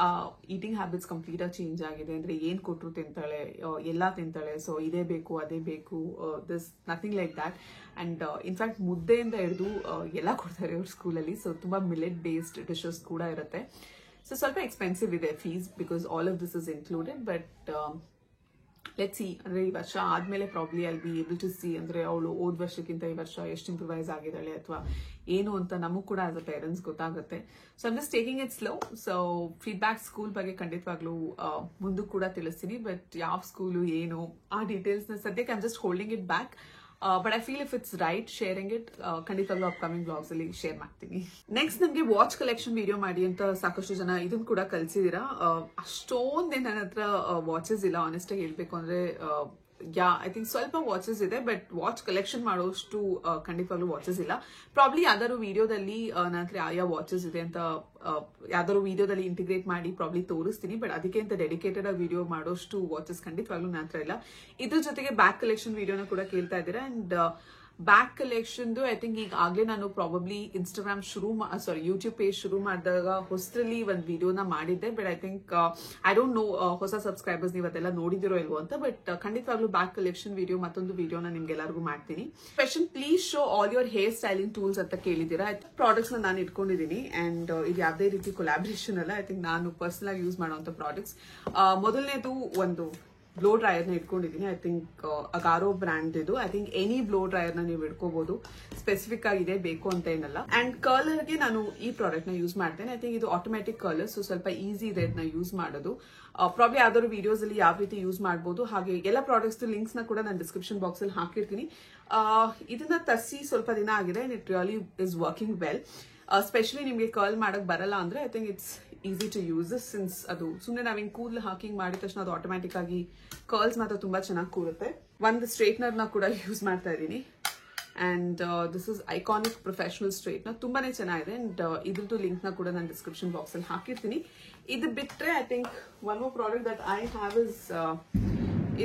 ಈಟಿಂಗ್ ಹ್ಯಾಬಿಟ್ಸ್ ಕಂಪ್ಲೀಟ್ ಆಗಿ ಚೇಂಜ್ ಆಗಿದೆ. ಅಂದ್ರೆ ಏನ್ ಕೊಟ್ಟರು ತಿಂತಾಳೆ, ಎಲ್ಲಾ ತಿಂತಾಳೆ. ಸೊ ಇದೇ ಬೇಕು ಅದೇ ಬೇಕು, this nothing like that. And in fact ಮುದ್ದೆಯಿಂದ ಹಿಡಿದು ಎಲ್ಲ ಕೊಡ್ತಾರೆ ಅವ್ರ ಸ್ಕೂಲಲ್ಲಿ. ಸೊ ತುಂಬಾ ಮಿಲೆಟ್ ಬೇಸ್ಡ್ ಡಿಶಸ್ ಕೂಡ ಇರುತ್ತೆ. ಸೊ ಸ್ವಲ್ಪ ಎಕ್ಸ್ಪೆನ್ಸಿವ್ ಇದೆ fees because all of this is included. But let's see, ಅಂದ್ರೆ ಈ ವರ್ಷ ಆದ್ಮೇಲೆ probably I'll be able to see ಅಂದ್ರೆ ಅವಳು ಹೋದ ವರ್ಷಕ್ಕಿಂತ ಈ ವರ್ಷ ಎಷ್ಟು ಇಂಪ್ರೂವೈಸ್ ಆಗಿದ್ದಾಳೆ ಅಥವಾ ಏನು ಅಂತ ನಮಗೂ ಕೂಡ ಆಸ್ ಅ ಪೇರೆಂಟ್ಸ್ ಗೊತ್ತಾಗುತ್ತೆ. So I'm just taking it slow. So feedback school ಬಗ್ಗೆ ಖಂಡಿತವಾಗ್ಲೂ ಮುಂದಕ್ಕೆ ಕೂಡ ತಿಳಿಸ್ತೀನಿ. ಬಟ್ ಯಾವ ಸ್ಕೂಲು ಏನು ಆ ಡೀಟೇಲ್ಸ್ ನ ಸದ್ಯಕ್ಕೆ I'm just holding it back. But I feel if it's right sharing it ಖಂಡಿತವಾಗ್ಲೂ ಅಪ್ಕಮಿಂಗ್ ಬ್ಲಾಗ್ಸ್ ಅಲ್ಲಿ ಶೇರ್ ಮಾಡ್ತೀನಿ. ನೆಕ್ಸ್ಟ್ ನಮ್ಗೆ ವಾಚ್ ಕಲೆಕ್ಷನ್ ವಿಡಿಯೋ ಮಾಡಿ ಅಂತ ಸಾಕಷ್ಟು ಜನ ಇದನ್ನ ಕೂಡ ಕಲ್ಸಿದೀರಾ. ಅಷ್ಟೊಂದೇ ನನ್ನ ಹತ್ರ ವಾಚಸ್ ಇಲ್ಲ ಆನೆಸ್ಟ್ ಆಗಿ ಹೇಳ್ಬೇಕು ಅಂದ್ರೆ. ಐ ಥಿಂಕ್ ಸ್ವಲ್ಪ ವಾಚಸ್ ಇದೆ ಬಟ್ ವಾಚ್ ಕಲೆಕ್ಷನ್ ಮಾಡೋಷ್ಟು ಖಂಡಿತವಾಗ್ಲೂ ವಾಚಸ್ ಇಲ್ಲ. ಪ್ರಾಬ್ಲಿ ಯಾವ್ದಾದ್ರು ವಿಡಿಯೋದಲ್ಲಿ ನನ್ನ ಹತ್ರ ಯಾವ ವಾಚಸ್ ಇದೆ ಅಂತ ಯಾವ್ದಾದ್ರು ವಿಡಿಯೋದಲ್ಲಿ ಇಂಟಿಗ್ರೇಟ್ ಮಾಡಿ ಪ್ರಾಬ್ಲಿ ತೋರಿಸ್ತೀನಿ. ಬಟ್ ಅದಕ್ಕೆ ಅಂತ ಡೆಡಿಕೇಟೆಡ್ ಆಗಿ ವಿಡಿಯೋ ಮಾಡೋಷ್ಟು ವಾಚಸ್ ಖಂಡಿತವಾಗ್ಲೂ ನನ್ನ ಹತ್ರ ಇಲ್ಲ. ಇದ್ರ ಜೊತೆಗೆ ಬ್ಯಾಕ್ ಕಲೆಕ್ಷನ್ ವಿಡಿಯೋನ ಕೂಡ ಕೇಳ್ತಾ ಇದ್ದೀರಾ. And back collection I think ಈಗಾಗಲೇ ನಾನು ಪ್ರಾಬಬ್ಲಿ ಇನ್ಸ್ಟಾಗ್ರಾಮ್ ಯೂಟ್ಯೂಬ್ ಪೇಜ್ ಶುರು ಮಾಡಿದಾಗ ಹೊಸದ್ರಲ್ಲಿ ಒಂದು ವಿಡಿಯೋನ ಮಾಡಿದ್ದೆ. But I think I don't no ಹೊಸ ಸಬ್ಸ್ಕ್ರೈಬರ್ಸ್ ನೀವು ಅದೆಲ್ಲ ನೋಡಿದಿರೋ ಇಲ್ವೋ ಅಂತ. ಬಟ್ ಖಂಡಿತವಾಗ್ಲೂ ಬ್ಯಾಕ್ ಕಲೆಕ್ಷನ್ ವಿಡಿಯೋ ಮತ್ತೊಂದು ವಿಡಿಯೋನ ನಿಮ್ಗೆಲ್ಲರಿಗೂ ಮಾಡ್ತೀನಿ. Question, please show all your hair styling tools ಅಂತ ಕೇಳಿದ್ದೀರಾ. ಪ್ರಾಡಕ್ಟ್ಸ್ ನಾನು ಇಟ್ಕೊಂಡಿದ್ದೀನಿ. ಅಂಡ್ ಇದು ಯಾವುದೇ ರೀತಿ ಕೊಲಾಬ್ರೇಷನ್ ಅಲ್ಲ. ಐ ಥಿಂಕ್ ನಾನು ಪರ್ಸನಲ್ ಆಗಿ ಯೂಸ್ ಮಾಡುವಂತ ಪ್ರಾಡಕ್ಟ್ಸ್. ಮೊದಲನೇದು ಒಂದು ಬ್ಲೋ ಡ್ರೈಯರ್ನ ಇಟ್ಕೊಂಡಿದ್ದೀನಿ. ಐ ಥಿಂಕ್ ಅಗಾರೋ ಬ್ರ್ಯಾಂಡ್ ಇದು. ಐ ಥಿಂಕ್ ಎನಿ ಬ್ಲೋ ಡ್ರೈಯರ್ನ ನೀವು ಇಟ್ಕೋಬಹುದು. ಸ್ಪೆಸಿಫಿಕ್ ಆಗಿದೆ ಬೇಕು ಅಂತ ಏನಲ್ಲ. ಅಂಡ್ ಕರ್ಲರ್ಗೆ ನಾನು ಈ ಪ್ರಾಡಕ್ಟ್ ನ ಯೂಸ್ ಮಾಡ್ತೇನೆ. ಐ ಥಿಂಕ್ ಇದು ಆಟೋಮ್ಯಾಟಿಕ್ ಕರ್ಲರ್. ಸೊ ಸ್ವಲ್ಪ ಈಸಿ ಇದೆ ಇದನ್ನ ಯೂಸ್ ಮಾಡೋದು. ಪ್ರಾಬ್ಲಿ ಯಾವ್ದಾದ್ರು ವಿಡಿಯೋಸ್ ಅಲ್ಲಿ ಯಾವ ರೀತಿ ಯೂಸ್ ಮಾಡಬಹುದು ಹಾಗೆ ಎಲ್ಲ ಪ್ರಾಡಕ್ಟ್ಸ್ ಲಿಂಕ್ಸ್ ನ ಕೂಡ ನಾನು ಡಿಸ್ಕ್ರಿಪ್ಷನ್ ಬಾಕ್ಸ್ ಅಲ್ಲಿ ಹಾಕಿರ್ತೀನಿ. ಇದನ್ನ ತರಿಸಿ ಸ್ವಲ್ಪ ದಿನ ಆಗಿದೆ. It really is working well. Specially ನಿಮಗೆ ಕರ್ಲ್ ಮಾಡಕ್ ಬರಲ್ಲ ಅಂದ್ರೆ I think it's easy to use since ಅದು ಸುಮ್ಮನೆ ನಾವೇನು ಕೂದಲು ಹಾಕಿಂಗ್ ಮಾಡಿದ ತಕ್ಷಣ ಅದು ಆಟೋಮ್ಯಾಟಿಕ್ ಆಗಿ ಕರ್ಲ್ಸ್ ಮಾತ್ರ ತುಂಬಾ ಚೆನ್ನಾಗಿ ಕೂರುತ್ತೆ. ಒಂದು ಸ್ಟ್ರೈಟ್ನರ್ ನ ಕೂಡ ಯೂಸ್ ಮಾಡ್ತಾ ಇದ್ದೀನಿ. And this is iconic professional straightener. ತುಂಬಾನೇ ಚೆನ್ನಾಗಿದೆ. ಅಂಡ್ ಇದ್ರದ್ದು ಲಿಂಕ್ ನ ಕೂಡ ನಾನು ಡಿಸ್ಕ್ರಿಪ್ಷನ್ ಬಾಕ್ಸ್ ಅಲ್ಲಿ ಹಾಕಿರ್ತೀನಿ. ಇದು ಬಿಟ್ರೆ I think one more product that I have is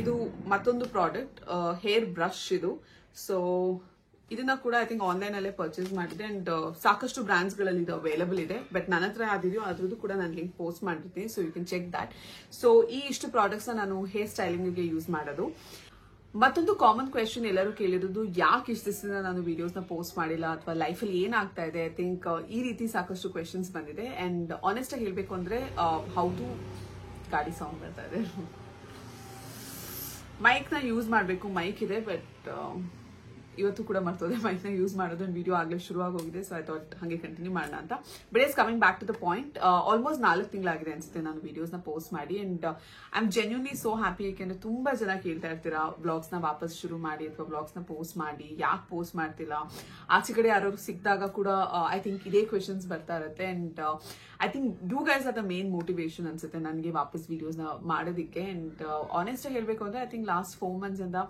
ಇದು ಮತ್ತೊಂದು ಪ್ರಾಡಕ್ಟ್ ಹೇರ್ ಬ್ರಷ್ ಇದು. ಸೊ ಇದನ್ನ ಕೂಡ ಐ ಥಿಂಕ್ ಆನ್ಲೈನ್ ಅಲ್ಲೇ ಪರ್ಚೇಸ್ ಮಾಡಿದೆ. ಅಂಡ್ ಸಾಕಷ್ಟು ಬ್ರಾಂಡ್ಸ್ ಗಳಲ್ಲಿ ಇದು ಅವೈಲಬಲ್ ಇದೆ. ಬಟ್ ನನ್ನ ಹತ್ರ ಯಾವ್ದಿದೆಯೋ ಅದ್ರದ್ದು ಕೂಡ ನಾನು ಲಿಂಕ್ ಪೋಸ್ಟ್ ಮಾಡಿರ್ತೀನಿ. So you can check that. So ಇಷ್ಟು ಪ್ರಾಡಕ್ಟ್ಸ್ ನಾನು ಹೇರ್ ಸ್ಟೈಲಿಂಗ್ ಗೆ ಯೂಸ್ ಮಾಡೋದು. ಮತ್ತೊಂದು ಕಾಮನ್ ಕ್ವೆಶನ್ ಎಲ್ಲರೂ ಕೇಳಿರೋದು, ಯಾಕೆ ಇಷ್ಟು ದಿವಸದಿಂದ ನಾನು ವಿಡಿಯೋಸ್ ನ ಪೋಸ್ಟ್ ಮಾಡಿಲ್ಲ ಅಥವಾ ಲೈಫಲ್ಲಿ ಏನಾಗ್ತಾ ಇದೆ. ಐ ಥಿಂಕ್ ಈ ರೀತಿ ಸಾಕಷ್ಟು ಕ್ವೆಶನ್ಸ್ ಬಂದಿದೆ. ಅಂಡ್ ಆನೆಸ್ಟ್ ಆಗಿ ಹೇಳ್ಬೇಕು ಅಂದ್ರೆ ಹೌದು, ಗಾಡಿ ಸೌಂಡ್ ಬರ್ತಾ ಇದೆ. ಮೈಕ್ ನ ಯೂಸ್ ಮಾಡಬೇಕು. ಮೈಕ್ ಇದೆ ಬಟ್ ಇವತ್ತು ಕೂಡ ಮರ್ತೋದೆ ಮೈಕ್ ನ ಯೂಸ್ ಮಾಡೋದು. ವಿಡಿಯೋ ಆಗ್ಲೇ ಶುರುವಾಗಿ ಹೋಗಿದೆ. ಸೊ ಐ ಥಾಟ್ ಹಂಗೆ ಕಂಟಿನ್ಯೂ ಮಾಡೋಣ ಅಂತ. But is coming back to the point. Almost 4 ತಿಂಗಳಾಗಿದೆ ಅನ್ಸುತ್ತೆ ನಾನು ವಿಡಿಯೋಸ್ ನ ಪೋಸ್ಟ್ ಮಾಡಿ. And I am genuinely so happy. ಯಾಕೆಂದ್ರೆ ತುಂಬಾ ಜನ ಕೇಳ್ತಾ ಇರ್ತೀರಾ ಬ್ಲಾಗ್ಸ್ ನ ವಾಪಸ್ ಶುರು ಮಾಡಿ ಅಥವಾ ಬ್ಲಾಗ್ಸ್ ನ ಪೋಸ್ಟ್ ಮಾಡಿ, ಯಾಕೆ ಪೋಸ್ಟ್ ಮಾಡ್ತಿಲ್ಲ. ಆಚೆ ಕಡೆ ಯಾರು ಸಿಕ್ಕಿದಾಗ ಕೂಡ ಐ ಥಿಂಕ್ ಇದೇ ಕ್ವೆಶನ್ಸ್ ಬರ್ತಾ ಇರುತ್ತೆ. And I think you guys are the main motivation ಅನ್ಸುತ್ತೆ ನನಗೆ ವಾಪಸ್ ವಿಡಿಯೋಸ್ ನ ಮಾಡೋದಕ್ಕೆ. ಅಂಡ್ ಆನೆಸ್ಟ್ ಆಗಿ ಹೇಳ್ಬೇಕು ಅಂದ್ರೆ ಐ ಥಿಂಕ್ ಲಾಸ್ಟ್ 4 months ಇಂದ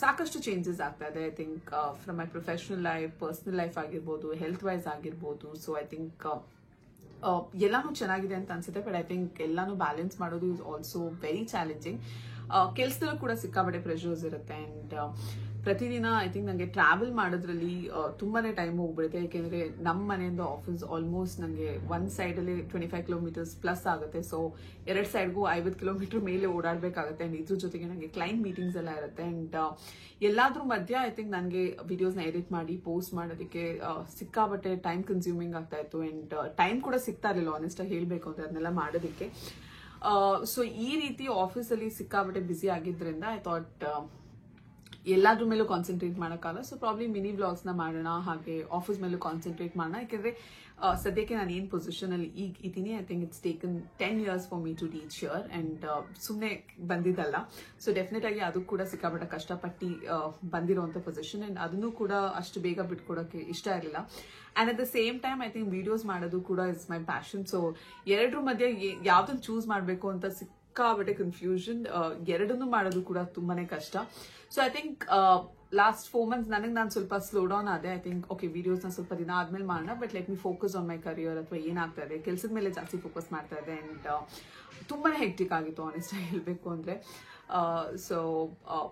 ಸಾಕಷ್ಟು ಚೇಂಜಸ್ ಆಗ್ತಾ ಇದೆ. I think from my professional life, personal life ಆಗಿರ್ಬೋದು, ಹೆಲ್ತ್ ವೈಸ್ ಆಗಿರ್ಬೋದು. ಸೊ ಐ ಥಿಂಕ್ ಎಲ್ಲಾನು ಚೆನ್ನಾಗಿದೆ ಅಂತ ಅನ್ಸುತ್ತೆ. ಬಟ್ ಐ ಥಿಂಕ್ ಎಲ್ಲಾನು ಬ್ಯಾಲೆನ್ಸ್ ಮಾಡೋದು ಇಸ್ ಆಲ್ಸೋ ವೆರಿ ಚಾಲೆಂಜಿಂಗ್. ಕೆಲಸದಲ್ಲೂ ಕೂಡ ಸಿಕ್ಕಾಬಟ್ಟೆ ಪ್ರೆಷರ್ಸ್ ಇರುತ್ತೆ. ಅಂಡ್ ಪ್ರತಿದಿನ ಐ ಥಿಂಕ್ ನನಗೆ ಟ್ರಾವೆಲ್ ಮಾಡೋದ್ರಲ್ಲಿ ತುಂಬಾನೇ ಟೈಮ್ ಹೋಗ್ಬಿಡುತ್ತೆ. ಯಾಕೆಂದ್ರೆ ನಮ್ಮ ಮನೆಯಿಂದ ಆಫೀಸ್ ಆಲ್ಮೋಸ್ಟ್ ನನಗೆ ಒಂದು ಸೈಡಲ್ಲಿ 25 ಕಿಲೋಮೀಟರ್ಸ್ ಪ್ಲಸ್ ಆಗುತ್ತೆ. ಸೊ 2 ಸೈಡ್ಗೂ 50 ಕಿಲೋಮೀಟರ್ ಮೇಲೆ ಓಡಾಡಬೇಕಾಗುತ್ತೆ. ಅಂಡ್ ಇದ್ರ ಜೊತೆಗೆ ನನಗೆ ಕ್ಲೈಂಟ್ ಮೀಟಿಂಗ್ಸ್ ಎಲ್ಲ ಇರುತ್ತೆ. ಅಂಡ್ ಎಲ್ಲಾದ್ರೂ ಮಧ್ಯ ಐ ಥಿಂಕ್ ನನಗೆ ವಿಡಿಯೋಸ್ನ ಎಡಿಟ್ ಮಾಡಿ ಪೋಸ್ಟ್ ಮಾಡೋದಕ್ಕೆ ಸಿಕ್ಕಾಬಟ್ಟೆ ಟೈಮ್ ಕನ್ಸ್ಯೂಮಿಂಗ್ ಆಗ್ತಾ ಇತ್ತು. ಅಂಡ್ ಟೈಮ್ ಕೂಡ ಸಿಗ್ತಾ ಇರಲಿಲ್ಲ ಆನೆಸ್ಟ್ ಆಗಿ ಹೇಳಬೇಕು ಅಂದ್ರೆ ಅದನ್ನೆಲ್ಲ ಮಾಡೋದಕ್ಕೆ. ಸೊ ಈ ರೀತಿ ಆಫೀಸಲ್ಲಿ ಸಿಕ್ಕಾಬಟ್ಟೆ ಬ್ಯುಸಿ ಆಗಿದ್ರಿಂದ ಐ ಥಾಟ್ ಎಲ್ಲಾದ್ರ ಮೇಲೂ ಕಾನ್ಸಂಟ್ರೇಟ್ ಮಾಡೋಕ್ಕಾಗಲ್ಲ. ಸೊ ಪ್ರಾಬ್ಲಿ ಮಿನಿ ವ್ಲಾಗ್ಸ್ನ ಮಾಡೋಣ, ಹಾಗೆ ಆಫೀಸ್ ಮೇಲೂ ಕಾನ್ಸಂಟ್ರೇಟ್ ಮಾಡೋಣ. ಯಾಕೆಂದ್ರೆ ಸದ್ಯಕ್ಕೆ ನಾನು ಏನು ಪೊಸಿಷನ್ ಅಲ್ಲಿ ಈಗ ಇದ್ದೀನಿ, I think it's taken 10 years for me to reach here. And ಸುಮ್ಮನೆ ಬಂದಿದ್ದಲ್ಲ. ಸೊ ಡೆಫಿನೆಟ್ ಆಗಿ ಅದು ಕೂಡ ಸಿಕ್ಕಾಪಟ್ಟೆ ಕಷ್ಟಪಟ್ಟು ಬಂದಿರುವಂತ ಪೊಸಿಷನ್. ಅಂಡ್ ಅದನ್ನು ಕೂಡ ಅಷ್ಟು ಬೇಗ ಬಿಟ್ಕೊಡೋಕೆ ಇಷ್ಟ ಇರಲಿಲ್ಲ. And at the same time I think videos ಮಾಡೋದು ಕೂಡ ಇಟ್ಸ್ ಮೈ ಪ್ಯಾಷನ್. ಸೊ ಎರಡರ ಮಧ್ಯೆ ಯಾವ್ದನ್ನ ಚೂಸ್ ಮಾಡಬೇಕು ಅಂತ ಸಿಕ್ಕಾಬಟ್ಟೆ ಕನ್ಫ್ಯೂಷನ್. ಎರಡನ್ನೂ ಮಾಡೋದು ಕೂಡ ತುಂಬಾನೇ ಕಷ್ಟ. So I think last 4 months ನಾನು ಸ್ವಲ್ಪ ಸ್ಲೋ ಡೌನ್ ಆದೆ. ಐ ಥಿಂಕ್ ಓಕೆ ವಿಡಿಯೋಸ್ನ ಸ್ವಲ್ಪ ದಿನ ಆದ್ಮೇಲೆ ಮಾಡೋಣ, but let me focus on my career ಅಥವಾ ಏನಾಗ್ತಾ ಇದೆ ಕೆಲಸದ ಮೇಲೆ ಜಾಸ್ತಿ ಫೋಕಸ್ ಮಾಡ್ತಾ ಇದೆ. ಅಂಡ್ ತುಂಬಾನೇ ಹೆಕ್ಟಿಕ್ ಆಗಿತ್ತು ಆನೆಸ್ಟ್ ಆಗಿ ಹೇಳಬೇಕು ಅಂದ್ರೆ. ಸೊ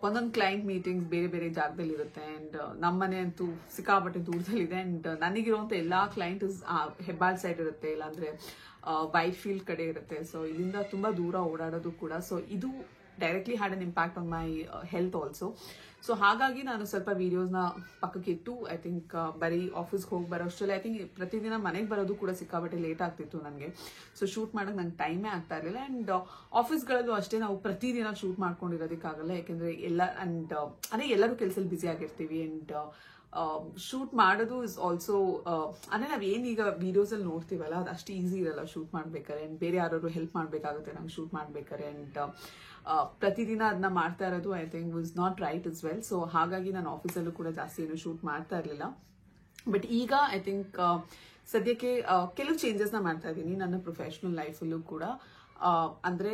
ಒಂದೊಂದು ಕ್ಲೈಂಟ್ ಮೀಟಿಂಗ್ಸ್ ಬೇರೆ ಬೇರೆ ಜಾಗದಲ್ಲಿ ಇರುತ್ತೆ. ಅಂಡ್ ನಮ್ಮನೆ ಅಂತೂ ಸಿಕ್ಕಾಪಟ್ಟೆ ದೂರದಲ್ಲಿದೆ. ಅಂಡ್ ನನಗಿರುವಂತ ಎಲ್ಲಾ ಕ್ಲೈಂಟ್ ಹೆಬ್ಬಾಳ್ ಸೈಡ್ ಇರುತ್ತೆ, ಇಲ್ಲಾಂದ್ರೆ ವೈಟ್ ಫೀಲ್ಡ್ ಕಡೆ ಇರುತ್ತೆ. ಸೊ ಇಲ್ಲಿಂದ ತುಂಬಾ ದೂರ ಓಡಾಡೋದು ಕೂಡ. ಸೊ ಇದು directly had an impact on my health also. So ಹಾಗಾಗಿ ನಾನು ಸ್ವಲ್ಪ ವಿಡಿಯೋಸ್ನ ಪಕ್ಕಕ್ಕೆ ಇಟ್ಟು ಐ ಥಿಂಕ್ ಬರೀ ಆಫೀಸ್ಗೆ ಹೋಗಿ ಬರೋ ಅಷ್ಟರಲ್ಲಿ ಐ ಥಿಂಕ್ ಪ್ರತಿದಿನ ಮನೆಗೆ ಬರೋದು ಕೂಡ ಸಿಕ್ಕಾಬಟ್ಟೆ ಲೇಟ್ ಆಗ್ತಿತ್ತು ನನಗೆ. ಸೊ ಶೂಟ್ ಮಾಡೋಕೆ ನಂಗೆ ಟೈಮೇ ಆಗ್ತಾ ಇರಲಿಲ್ಲ. ಆ್ಯಂಡ್ ಆಫೀಸ್ಗಳಲ್ಲೂ ಅಷ್ಟೇ ನಾವು ಪ್ರತಿದಿನ ಶೂಟ್ ಮಾಡ್ಕೊಂಡಿರೋದಕ್ಕಾಗಲ್ಲ. ಯಾಕೆಂದ್ರೆ ಅದೇ ಎಲ್ಲರೂ ಕೆಲಸದಲ್ಲಿ ಬ್ಯುಸಿ ಆಗಿರ್ತೀವಿ. ಅಂಡ್ ಶೂಟ್ ಮಾಡೋದು ಇಸ್ ಆಲ್ಸೋ ಅಂದ್ರೆ ನಾವೇನೀಗ ವಿಡಿಯೋಸ್ ಅಲ್ಲಿ ನೋಡ್ತೀವಲ್ಲ ಅದು ಅಷ್ಟು ಈಸಿ ಇರಲ್ಲ ಶೂಟ್ ಮಾಡ್ಬೇಕಾರೆ. ಅಂಡ್ ಬೇರೆ ಯಾರು ಹೆಲ್ಪ್ ಮಾಡ್ಬೇಕಾಗುತ್ತೆ ನಂಗೆ ಶೂಟ್ ಮಾಡ್ಬೇಕಾರೆ. ಅಂಡ್ ಪ್ರತಿದಿನ ಅದನ್ನ ಮಾಡ್ತಾ ಇರೋದು I think was not right is well. So ಹಾಗಾಗಿ ನಾನು ಆಫೀಸಲ್ಲೂ ಕೂಡ ಜಾಸ್ತಿ ಏನು ಶೂಟ್ ಮಾಡ್ತಾ ಇರಲಿಲ್ಲ. ಬಟ್ ಈಗ ಐ ಥಿಂಕ್ ಸದ್ಯಕ್ಕೆ ಕೆಲವು ಚೇಂಜಸ್ನ ಮಾಡ್ತಾ ಇದ್ದೀನಿ ನನ್ನ ಪ್ರೊಫೆಷನಲ್ ಲೈಫಲ್ಲೂ ಕೂಡ. ಅಂದ್ರೆ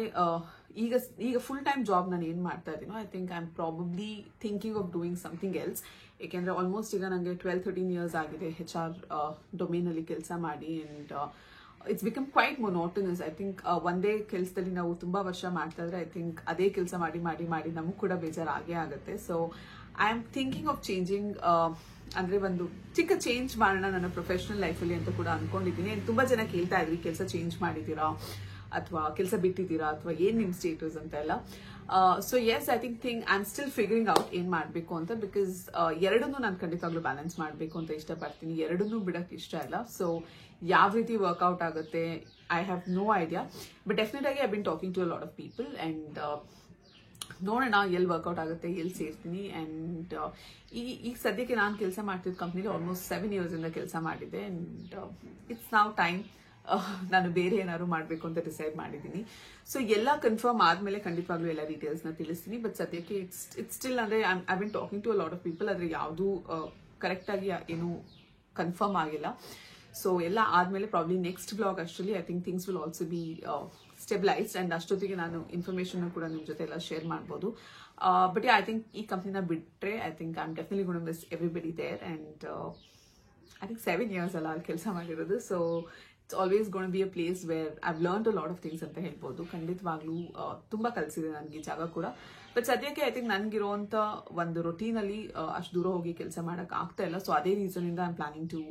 ಈಗ ಫುಲ್ ಟೈಮ್ ಜಾಬ್ ನಾನು ಏನ್ ಮಾಡ್ತಾ ಇದ್ದೀನೋ I think I am probably thinking of doing something else. ಏಕೆಂದ್ರೆ ಆಲ್ಮೋಸ್ಟ್ ಈಗ ನನಗೆ 12-13 years ಆಗಿದೆ HR ಡೊಮೇನ್ ಅಲ್ಲಿ ಕೆಲಸ ಮಾಡಿ. And it's become quite monotonous. I think ಒಂದೇ ಕೆಲಸದಲ್ಲಿ ನಾವು ತುಂಬಾ ವರ್ಷ ಮಾಡ್ತಾ ಇದ್ರೆ ಐ ಥಿಂಕ್ ಅದೇ ಕೆಲಸ ಮಾಡಿ ಮಾಡಿ ಮಾಡಿ ನಮಗೂ ಕೂಡ ಬೇಜಾರಾಗೇ ಆಗುತ್ತೆ. So I am thinking of changing, ಅಂದ್ರೆ ಒಂದು ಚಿಕ್ಕ ಚೇಂಜ್ ಮಾಡೋಣ ನನ್ನ ಪ್ರೊಫೆಷನಲ್ ಲೈಫಲ್ಲಿ ಅಂತ ಕೂಡ ಅನ್ಕೊಂಡಿದ್ದೀನಿ. ತುಂಬಾ ಜನ ಕೇಳ್ತಾ ಇದ್ರಿ ಕೆಲಸ ಚೇಂಜ್ ಮಾಡಿದ್ದೀರಾ ಅಥವಾ ಕೆಲಸ ಬಿಟ್ಟಿದ್ದೀರಾ ಅಥವಾ ಏನ್ ನಿಮ್ ಸ್ಟೇಟಸ್ ಅಂತ ಎಲ್ಲ. So yes I think I am still figuring out ಏನ್ ಮಾಡ್ಬೇಕು ಅಂತ. ಬಿಕಾಸ್ ಎರಡನ್ನೂ ನಾನು ಖಂಡಿತವಾಗ್ಲೂ ಬ್ಯಾಲೆನ್ಸ್ ಮಾಡ್ಬೇಕು ಅಂತ ಇಷ್ಟಪಡ್ತೀನಿ. ಎರಡನ್ನೂ ಬಿಡಕ್ ಇಷ್ಟ ಇಲ್ಲ. ಸೊ ಯಾವ ರೀತಿ ವರ್ಕ್ಔಟ್ ಆಗುತ್ತೆ I have no idea. But definite ಆಗಿ I been talking to a lot of people. And ನೋಡೋಣ ಎಲ್ಲಿ ವರ್ಕ್ಔಟ್ ಆಗುತ್ತೆ, ಎಲ್ಲಿ ಸೇರ್ತೀನಿ. ಅಂಡ್ ಈಗ ಸದ್ಯಕ್ಕೆ ನಾನು ಕೆಲಸ ಮಾಡ್ತಿದ್ದ ಕಂಪ್ನಿಲಿ ಆಲ್ಮೋಸ್ಟ್ 7 years ಇಂದ ಕೆಲಸ ಮಾಡಿದ್ದೆ. ಅಂಡ್ ಇಟ್ಸ್ ನಾವ್ ಟೈಮ್ ನಾನು ಬೇರೆ ಏನಾದ್ರು ಮಾಡಬೇಕು ಅಂತ ಡಿಸೈಡ್ ಮಾಡಿದ್ದೀನಿ. ಸೊ ಎಲ್ಲ ಕನ್ಫರ್ಮ್ ಆದ್ಮೇಲೆ ಖಂಡಿತವಾಗ್ಲೂ ಎಲ್ಲ ಡೀಟೇಲ್ಸ್ನ ತಿಳಿಸ್ತೀನಿ. ಬಟ್ ಸದ್ಯಕ್ಕೆ ಇಟ್ಸ್ ಸ್ಟಿಲ್ ಅಂದ್ರೆ I been talking to a lot of people. ಆದ್ರೆ ಯಾವುದು ಕರೆಕ್ಟ್ ಆಗಿ ಏನು ಕನ್ಫರ್ಮ್ ಆಗಿಲ್ಲ. ಸೊ ಎಲ್ಲ ಆದ್ಮೇಲೆ ಪ್ರಾಬ್ಲಿ ನೆಕ್ಸ್ಟ್ ಬ್ಲಾಗ್ ಅಷ್ಟರಲ್ಲಿ I think things will also be stabilised. And ಅಷ್ಟೊತ್ತಿಗೆ ನಾನು ಇನ್ಫಾರ್ಮೇಶನ್ ಕೂಡ ನಿಮ್ ಜೊತೆ ಎಲ್ಲ ಶೇರ್ ಮಾಡ್ಬೋದು. ಬಟ್ ಐ ಥಿಂಕ್ ಈ ಕಂಪ್ನಿನ ಬಿಟ್ರೆ I think I am definitely gonna miss everybody there. And I think 7 years ಅಲ್ಲ ಅಲ್ಲಿ ಕೆಲಸ ಮಾಡಿರೋದು. So it's always gonna be a place where I've learned a lot of things ಅಂತ ಹೇಳ್ಬೋದು. ಖಂಡಿತವಾಗ್ಲೂ ತುಂಬಾ ಕಲಿಸಿದೆ ನನಗೆ ಈ ಜಾಗ ಕೂಡ. ಬಟ್ ಸದ್ಯಕ್ಕೆ ಐ ಥಿಂಕ್ ನನ್ಗಿರುವಂತ ಒಂದು ರೊಟೀನ್ ಅಲ್ಲಿ ಅಷ್ಟು ದೂರ ಹೋಗಿ ಕೆಲಸ ಮಾಡಕ್ ಆಗ್ತಾ ಇಲ್ಲ. ಸೊ ಅದೇ ರೀಸನ್ ಇಂದ I am planning to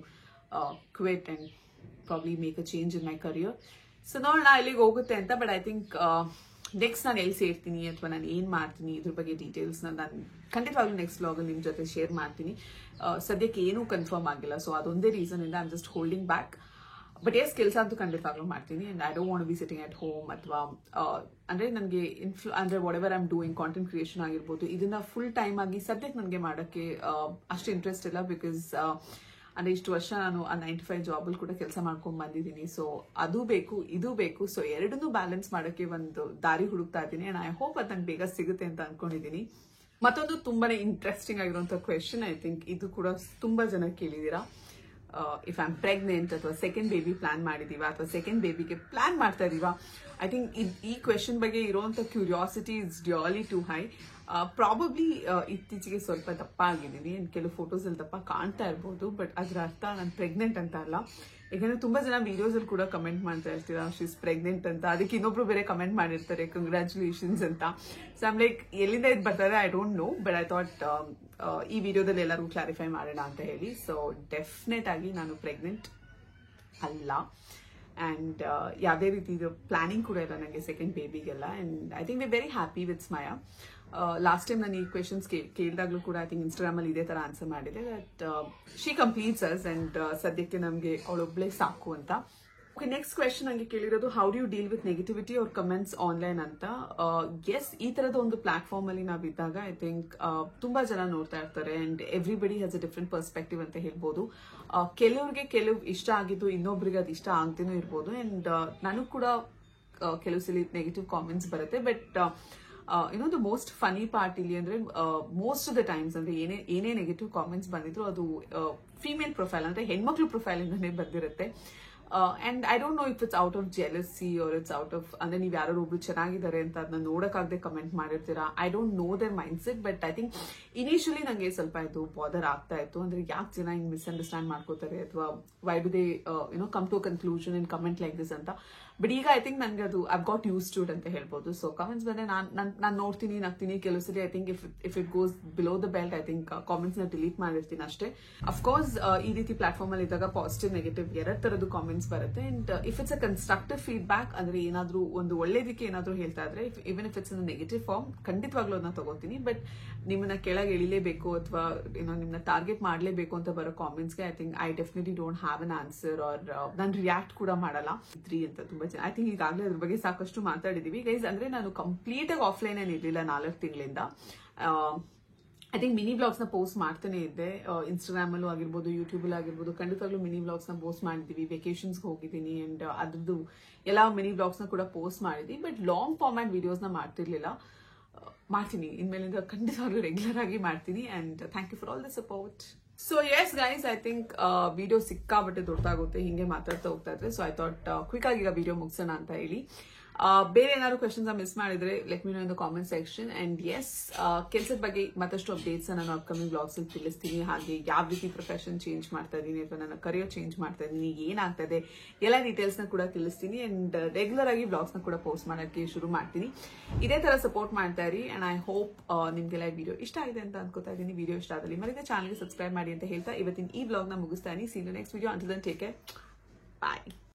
quit and probably make a change in my career. So ನೋಡೋಣ ಎಲ್ಲಿಗೆ ಹೋಗುತ್ತೆ ಅಂತ. ಬಟ್ ಐ ಥಿಂಕ್ ನೆಕ್ಸ್ಟ್ ನಾನು ಎಲ್ಲಿ ಸೇರ್ತೀನಿ ಅಥವಾ ನಾನು ಏನ್ ಮಾಡ್ತೀನಿ ಇದ್ರ ಬಗ್ಗೆ ಡೀಟೇಲ್ಸ್ನ ನಾನು ಖಂಡಿತವಾಗ್ಲೂ ನೆಕ್ಸ್ಟ್ ಬ್ಲಾಗ್ ನಿಮ್ ಜೊತೆ ಶೇರ್ ಮಾಡ್ತೀನಿ. ಸದ್ಯಕ್ಕೆ ಏನೂ ಕನ್ಫರ್ಮ್ ಆಗಿಲ್ಲ. ಸೊ ಅದೊಂದೇ ರೀಸನ್ ಇಂದ I am just holding back. But yes ಕೆಲಸ ಅಂತೂ ಖಂಡಿತವಾಗ್ಲೂ ಮಾಡ್ತೀನಿ. And I don't want be sitting at home ಅಥವಾ ಅಂದ್ರೆ ನನಗೆ ಅಂದ್ರೆ whatever I am doing content creation ಆಗಿರ್ಬೋದು ಇದನ್ನ ಫುಲ್ ಟೈಮ್ ಆಗಿ ಸದ್ಯಕ್ಕೆ ನನಗೆ ಮಾಡೋಕ್ಕೆ ಅಷ್ಟು ಇಂಟ್ರೆಸ್ಟ್ ಇಲ್ಲ. ಬಿಕಾಸ್ ಅಂದ್ರೆ ಇಷ್ಟು ವರ್ಷ ನಾನು ಆ 9 to 5 ಜಾಬಲ್ಲಿ ಕೂಡ ಕೆಲಸ ಮಾಡ್ಕೊಂಡು ಬಂದಿದ್ದೀನಿ. ಸೊ ಅದು ಬೇಕು ಇದು ಬೇಕು. ಸೊ ಎರಡನ್ನೂ ಬ್ಯಾಲೆನ್ಸ್ ಮಾಡೋಕ್ಕೆ ಒಂದು ದಾರಿ ಹುಡುಕ್ತಾ ಇದ್ದೀನಿ. ಅಂಡ್ ಐ ಹೋಪ್ ಅದು ನಂಗೆ ಬೇಗ ಸಿಗುತ್ತೆ ಅಂತ ಅನ್ಕೊಂಡಿದ್ದೀನಿ. ಮತ್ತೊಂದು ತುಂಬಾನೇ ಇಂಟ್ರೆಸ್ಟಿಂಗ್ ಆಗಿರುವಂತ ಕ್ವೆಶನ್, ಐ ಥಿಂಕ್ ಇದು ಕೂಡ ತುಂಬಾ ಜನ ಕೇಳಿದೀರಾ. ಇಫ್ ಐ ಆಮ್ ಪ್ರೆಗ್ನೆಂಟ್ ಅಥವಾ ಸೆಕೆಂಡ್ ಬೇಬಿ ಪ್ಲಾನ್ ಮಾಡಿದೀವಾ ಅಥವಾ ಸೆಕೆಂಡ್ ಬೇಬಿಗೆ ಪ್ಲಾನ್ ಮಾಡ್ತಾ ಇದೀವಾ. ಐ ಥಿಂಕ್ ಈ ಕ್ವೆಶನ್ ಬಗ್ಗೆ ಇರುವಂತ curiosity is really too high. Probably ಇತ್ತೀಚೆಗೆ ಸ್ವಲ್ಪ ದಪ್ಪ ಆಗಿದ್ದೀನಿ. ಕೆಲವು ಫೋಟೋಸ್ ಅಲ್ಲಿ ದಪ್ಪ ಕಾಣ್ತಾ ಇರ್ಬೋದು. ಬಟ್ ಅದ್ರ ಅರ್ಥ ನಾನು ಪ್ರೆಗ್ನೆಂಟ್ ಅಂತ ಅಲ್ಲ. ಯಾಕಂದ್ರೆ ತುಂಬಾ ಜನ ವಿಡಿಯೋಸ್ ಅಲ್ಲಿ ಕೂಡ ಕಮೆಂಟ್ ಮಾಡ್ತಾ ಇರ್ತೀರಾ ಶೀಸ್ ಪ್ರೆಗ್ನೆಂಟ್ ಅಂತ, ಅದಕ್ಕೆ ಇನ್ನೊಬ್ರು ಬೇರೆ ಕಮೆಂಟ್ ಮಾಡಿರ್ತಾರೆ ಕಂಗ್ರ್ಯಾಚುಲೇಷನ್ಸ್ ಅಂತ. ಸೊ ಐಮ್ ಲೈಕ್ ಎಲ್ಲಿಂದ ಇದು ಬರ್ತಾರೆ I don't no, but I thought ಈ ವಿಡಿಯೋದಲ್ಲಿ ಎಲ್ಲರಿಗೂ ಕ್ಲಾರಿಫೈ ಮಾಡೋಣ ಅಂತ ಹೇಳಿ. ಸೊ ಡೆಫಿನೆಟ್ ಆಗಿ ನಾನು ಪ್ರೆಗ್ನೆಂಟ್ ಅಲ್ಲ, ಅಂಡ್ ಯಾವುದೇ ರೀತಿದು ಪ್ಲಾನಿಂಗ್ ಕೂಡ ಇಲ್ಲ ನನಗೆ ಸೆಕೆಂಡ್ ಬೇಬಿಗೆಲ್ಲ. And I think we very happy with Smaya. Last time ನಾನು ಈ ಕ್ವೆಶನ್ಸ್ ಕೇಳಿದಾಗಲೂ ಕೂಡ ಐ ಥಿಂಕ್ ಇನ್ಸ್ಟಾಗ್ರಾಮ್ ಅಲ್ಲಿ ಇದೇ ತರ ಆನ್ಸರ್ ಮಾಡಿದೆ that she completes us and ಸದ್ಯಕ್ಕೆ ನಮಗೆ ಅವಳೊಬ್ಳೆ ಸಾಕು ಅಂತ. ಓಕೆ, ನೆಕ್ಸ್ಟ್ ಕ್ವೆಶನ್ ನಂಗೆ ಕೇಳಿರೋದು how do you deal with negativity or comments online ಅಂತ. ಎಸ್, ಈ ತರದ ಒಂದು ಪ್ಲಾಟ್ಫಾರ್ಮ್ ಅಲ್ಲಿ ನಾವಿದ್ದಾಗ ಐ ಥಿಂಕ್ ತುಂಬಾ ಜನ ನೋಡ್ತಾ ಇರ್ತಾರೆ and everybody has a different perspective ಅಂತ ಹೇಳ್ಬೋದು. ಕೆಲವ್ರಿಗೆ ಕೆಲವು ಇಷ್ಟ ಆಗಿದ್ದು ಇನ್ನೊಬ್ರಿಗೆ ಅದು ಇಷ್ಟ ಆಗ್ತೇನೂ ಇರ್ಬೋದು. ಅಂಡ್ ನನಗೂ ಕೂಡ ಕೆಲವು ಸಲ ನೆಗೆಟಿವ್ ಕಾಮೆಂಟ್ಸ್ ಬರುತ್ತೆ. But the most funny part ಇಲ್ಲಿ ಅಂದ್ರೆ ಮೋಸ್ಟ್ ಆಫ್ ದ ಟೈಮ್ಸ್ ಅಂದ್ರೆ ಏನೇ ನೆಗೆಟಿವ್ ಕಾಮೆಂಟ್ಸ್ ಬಂದಿದ್ರು ಅದು ಫಿಮೇಲ್ ಪ್ರೊಫೈಲ್ ಅಂದ್ರೆ ಹೆಣ್ಮಕ್ಳು ಪ್ರೊಫೈಲ್ ಇಂದಾನೆ ಬಂದಿರುತ್ತೆ. And I don't know if it's out of jealousy or it's out of ಅಂದ್ರೆ ನೀವು ಯಾರು ಒಬ್ರು ಚೆನ್ನಾಗಿದ್ದಾರೆ ಅಂತ ಅದನ್ನ ನೋಡಕ್ಕಾಗದೆ ಕಮೆಂಟ್ ಮಾಡಿರ್ತೀರಾ. I don't know their mindset, but I think initially ನಂಗೆ ಸ್ವಲ್ಪ ಇದು ಬಾದರ್ ಆಗ್ತಾ ಇತ್ತು. ಅಂದ್ರೆ ಯಾಕೆ ಜನ ಹಿಂಗ್ ಮಿಸ್ಅಂಡರ್ಸ್ಟ್ಯಾಂಡ್ ಮಾಡ್ಕೋತಾರೆ ಅಥವಾ why do they come to a conclusion in comment like this ಅಂತ. ಬಟ್ ಈಗ ಐ ಥಿಂಕ್ ನನಗೆ ಅದು I've got used to it ಅಂತ ಹೇಳ್ಬೋದು. ಸೊ ಕಮೆಂಟ್ಸ್ ಬಂದ್ರೆ ನಾನು ನೋಡ್ತೀನಿ, ನಗ್ತೀನಿ. ಕೆಲವು ಸರಿ I think if it goes below the belt I think comments ನ ಡಿಲೀಟ್ ಮಾಡಿರ್ತೀನಿ ಅಷ್ಟೇ. ಅಫ್ಕೋರ್ಸ್ ಈ ರೀತಿ ಪ್ಲಾಟ್ಫಾರ್ಮ್ ಅಲ್ಲಿ ಇದ್ದಾಗ ಪಾಸಿಟಿವ್ ನೆಗೆಟಿವ್ ಎರಡ್ ತರದ್ದು ಕಾಮೆಂಟ್ಸ್ ಬರುತ್ತೆ. And if it's a constructive feedback ಅಂದ್ರೆ ಏನಾದ್ರೂ ಒಂದು ಒಳ್ಳೇದಕ್ಕೆ ಏನಾದ್ರೂ ಹೇಳ್ತಾ ಇದ್ರೆ even if it's in negative form ಖಂಡಿತವಾಗ್ಲೂ ಅದನ್ನ ತಗೋತೀನಿ. ಬಟ್ ನಿಮ್ಮನ್ನ ಕೆಳಗೆ ಎಳಿಲೇಬೇಕು ಅಥವಾ ನಿಮ್ಮನ್ನ ಟಾರ್ಗೆಟ್ ಮಾಡಲೇಬೇಕು ಅಂತ ಬರೋ ಕಾಮೆಂಟ್ಸ್ಗೆ I think I definitely don't have an answer or ನಾನು ರಿಯಾಕ್ಟ್ ಕೂಡ ಮಾಡಲ್ಲ. ಅಂತ ತುಂಬಾ ಐ ಥಿಂಕ್ ಈಗಾಗಲೇ ಅದ್ರ ಬಗ್ಗೆ ಸಾಕಷ್ಟು ಮಾತಾಡಿದೀವಿ ಗೈಸ್. ಅಂದ್ರೆ ನಾನು ಕಂಪ್ಲೀಟ್ ಆಗಿ ಆಫ್ಲೈನ್ ಏನ್ ಇರ್ಲಿಲ್ಲ 4 ತಿಂಗಳಿಂದ. ಐ ಥಿಂಕ್ ಮಿನಿ ಬ್ಲಾಗ್ಸ್ ನ ಪೋಸ್ಟ್ ಮಾಡ್ತಾನೆ ಇದ್ದೆ, ಇನ್ಸ್ಟಾಗ್ರಾಮ್ ಅಲ್ಲೂ ಆಗಿರ್ಬೋದು, ಯೂಟ್ಯೂಬ್ ಅಲ್ಲೂ ಆಗಿರ್ಬೋದು. ಖಂಡಿತವಾಗ್ಲೂ ಮಿನಿ ಬ್ಲಾಗ್ಸ್ ನ ಪೋಸ್ಟ್ ಮಾಡಿದೀವಿ. ವೆಕೇಶನ್ಸ್ ಹೋಗಿದ್ದೀನಿ ಅಂಡ್ ಅದ್ರದ್ದು ಎಲ್ಲ ಮಿನಿ ಬ್ಲಾಗ್ಸ್ ನ ಕೂಡ ಪೋಸ್ಟ್ ಮಾಡಿದ್ವಿ. ಬಟ್ ಲಾಂಗ್ ಫಾರ್ಮ್ಯಾಟ್ ವಿಡಿಯೋಸ್ ನ ಮಾಡ್ತಿರ್ಲಿಲ್ಲ. ಮಾಡ್ತೀನಿ ಇನ್ಮೇಲಿಂದ ಖಂಡಿತವಾಗ್ಲೂ ರೆಗ್ಯುಲರ್ ಆಗಿ ಮಾಡ್ತೀನಿ. And thank you for all the support. So yes guys, I think video ಸಿಕ್ಕಾಬಟ್ಟೆ ದೊಡ್ಡದಾಗುತ್ತೆ ಹಿಂಗೆ ಮಾತಾಡ್ತಾ ಹೋಗ್ತಾ ಇದ್ರೆ. ಸೊ ಐ ಥಾಟ್ ಕ್ವಿಕ್ ಆಗಿ ಈಗ ವಿಡಿಯೋ ಮುಗಿಸೋಣ ಅಂತ ಹೇಳಿ. ಬೇರೆ ಏನಾದ್ರು ಕ್ವೆಶನ್ಸ್ ಮಿಸ್ ಮಾಡಿದ್ರೆ let me know in the comment section. And yes, ಕೆಲಸದ ಬಗ್ಗೆ ಮತ್ತಷ್ಟು ಅಪ್ಡೇಟ್ಸ್ ನಾನು ಅಪ್ಕಮಿಂಗ್ ಬ್ಲಾಗ್ಸ್ ಅಲ್ಲಿ ತಿಳಿಸ್ತೀನಿ. ಹಾಗೆ ಯಾವ ರೀತಿ ಪ್ರೊಫೆಷನ್ ಚೇಂಜ್ ಮಾಡ್ತಾ ಇದೀನಿ ಅಥವಾ ನನ್ನ ಕರಿಯರ್ ಚೇಂಜ್ ಮಾಡ್ತಾ ಇದೀನಿ, ಏನಾಗ್ತಾ ಇದೆ, ಎಲ್ಲ ಡೀಟೇಲ್ಸ್ ನ ಕೂಡ ತಿಳಿಸ್ತೀನಿ. ಅಂಡ್ ರೆಗ್ಯುಲರ್ ಆಗಿ ಬ್ಲಾಗ್ಸ್ ನ ಕೂಡ ಪೋಸ್ಟ್ ಮಾಡೋಕ್ಕೆ ಶುರು ಮಾಡ್ತೀನಿ. ಇದೇ ತರ ಸಪೋರ್ಟ್ ಮಾಡ್ತಾ ಇರಿ. ಅಂಡ್ ಐ ಹೋಪ್ ನಿಮ್ಗೆಲ್ಲ ವಿಡಿಯೋ ಇಷ್ಟ ಆಗಿದೆ ಅಂತ ಅನ್ಕೋತಾ ಇದ್ದೀನಿ. ವಿಡಿಯೋ ಇಷ್ಟ ಆದಲ್ಲಿ ಮರಿದೆ ಚಾನಲ್ಗೆ ಸಬ್ಸ್ಕ್ರೈಬ್ ಮಾಡಿ ಅಂತ ಹೇಳ್ತಾ ಇವತ್ತಿನ ಈ ಬ್ಲಾಗ್ ನ ಮುಗಿಸ್ತಾ ಇದೀನಿ. See you next video. Until then take care, bye.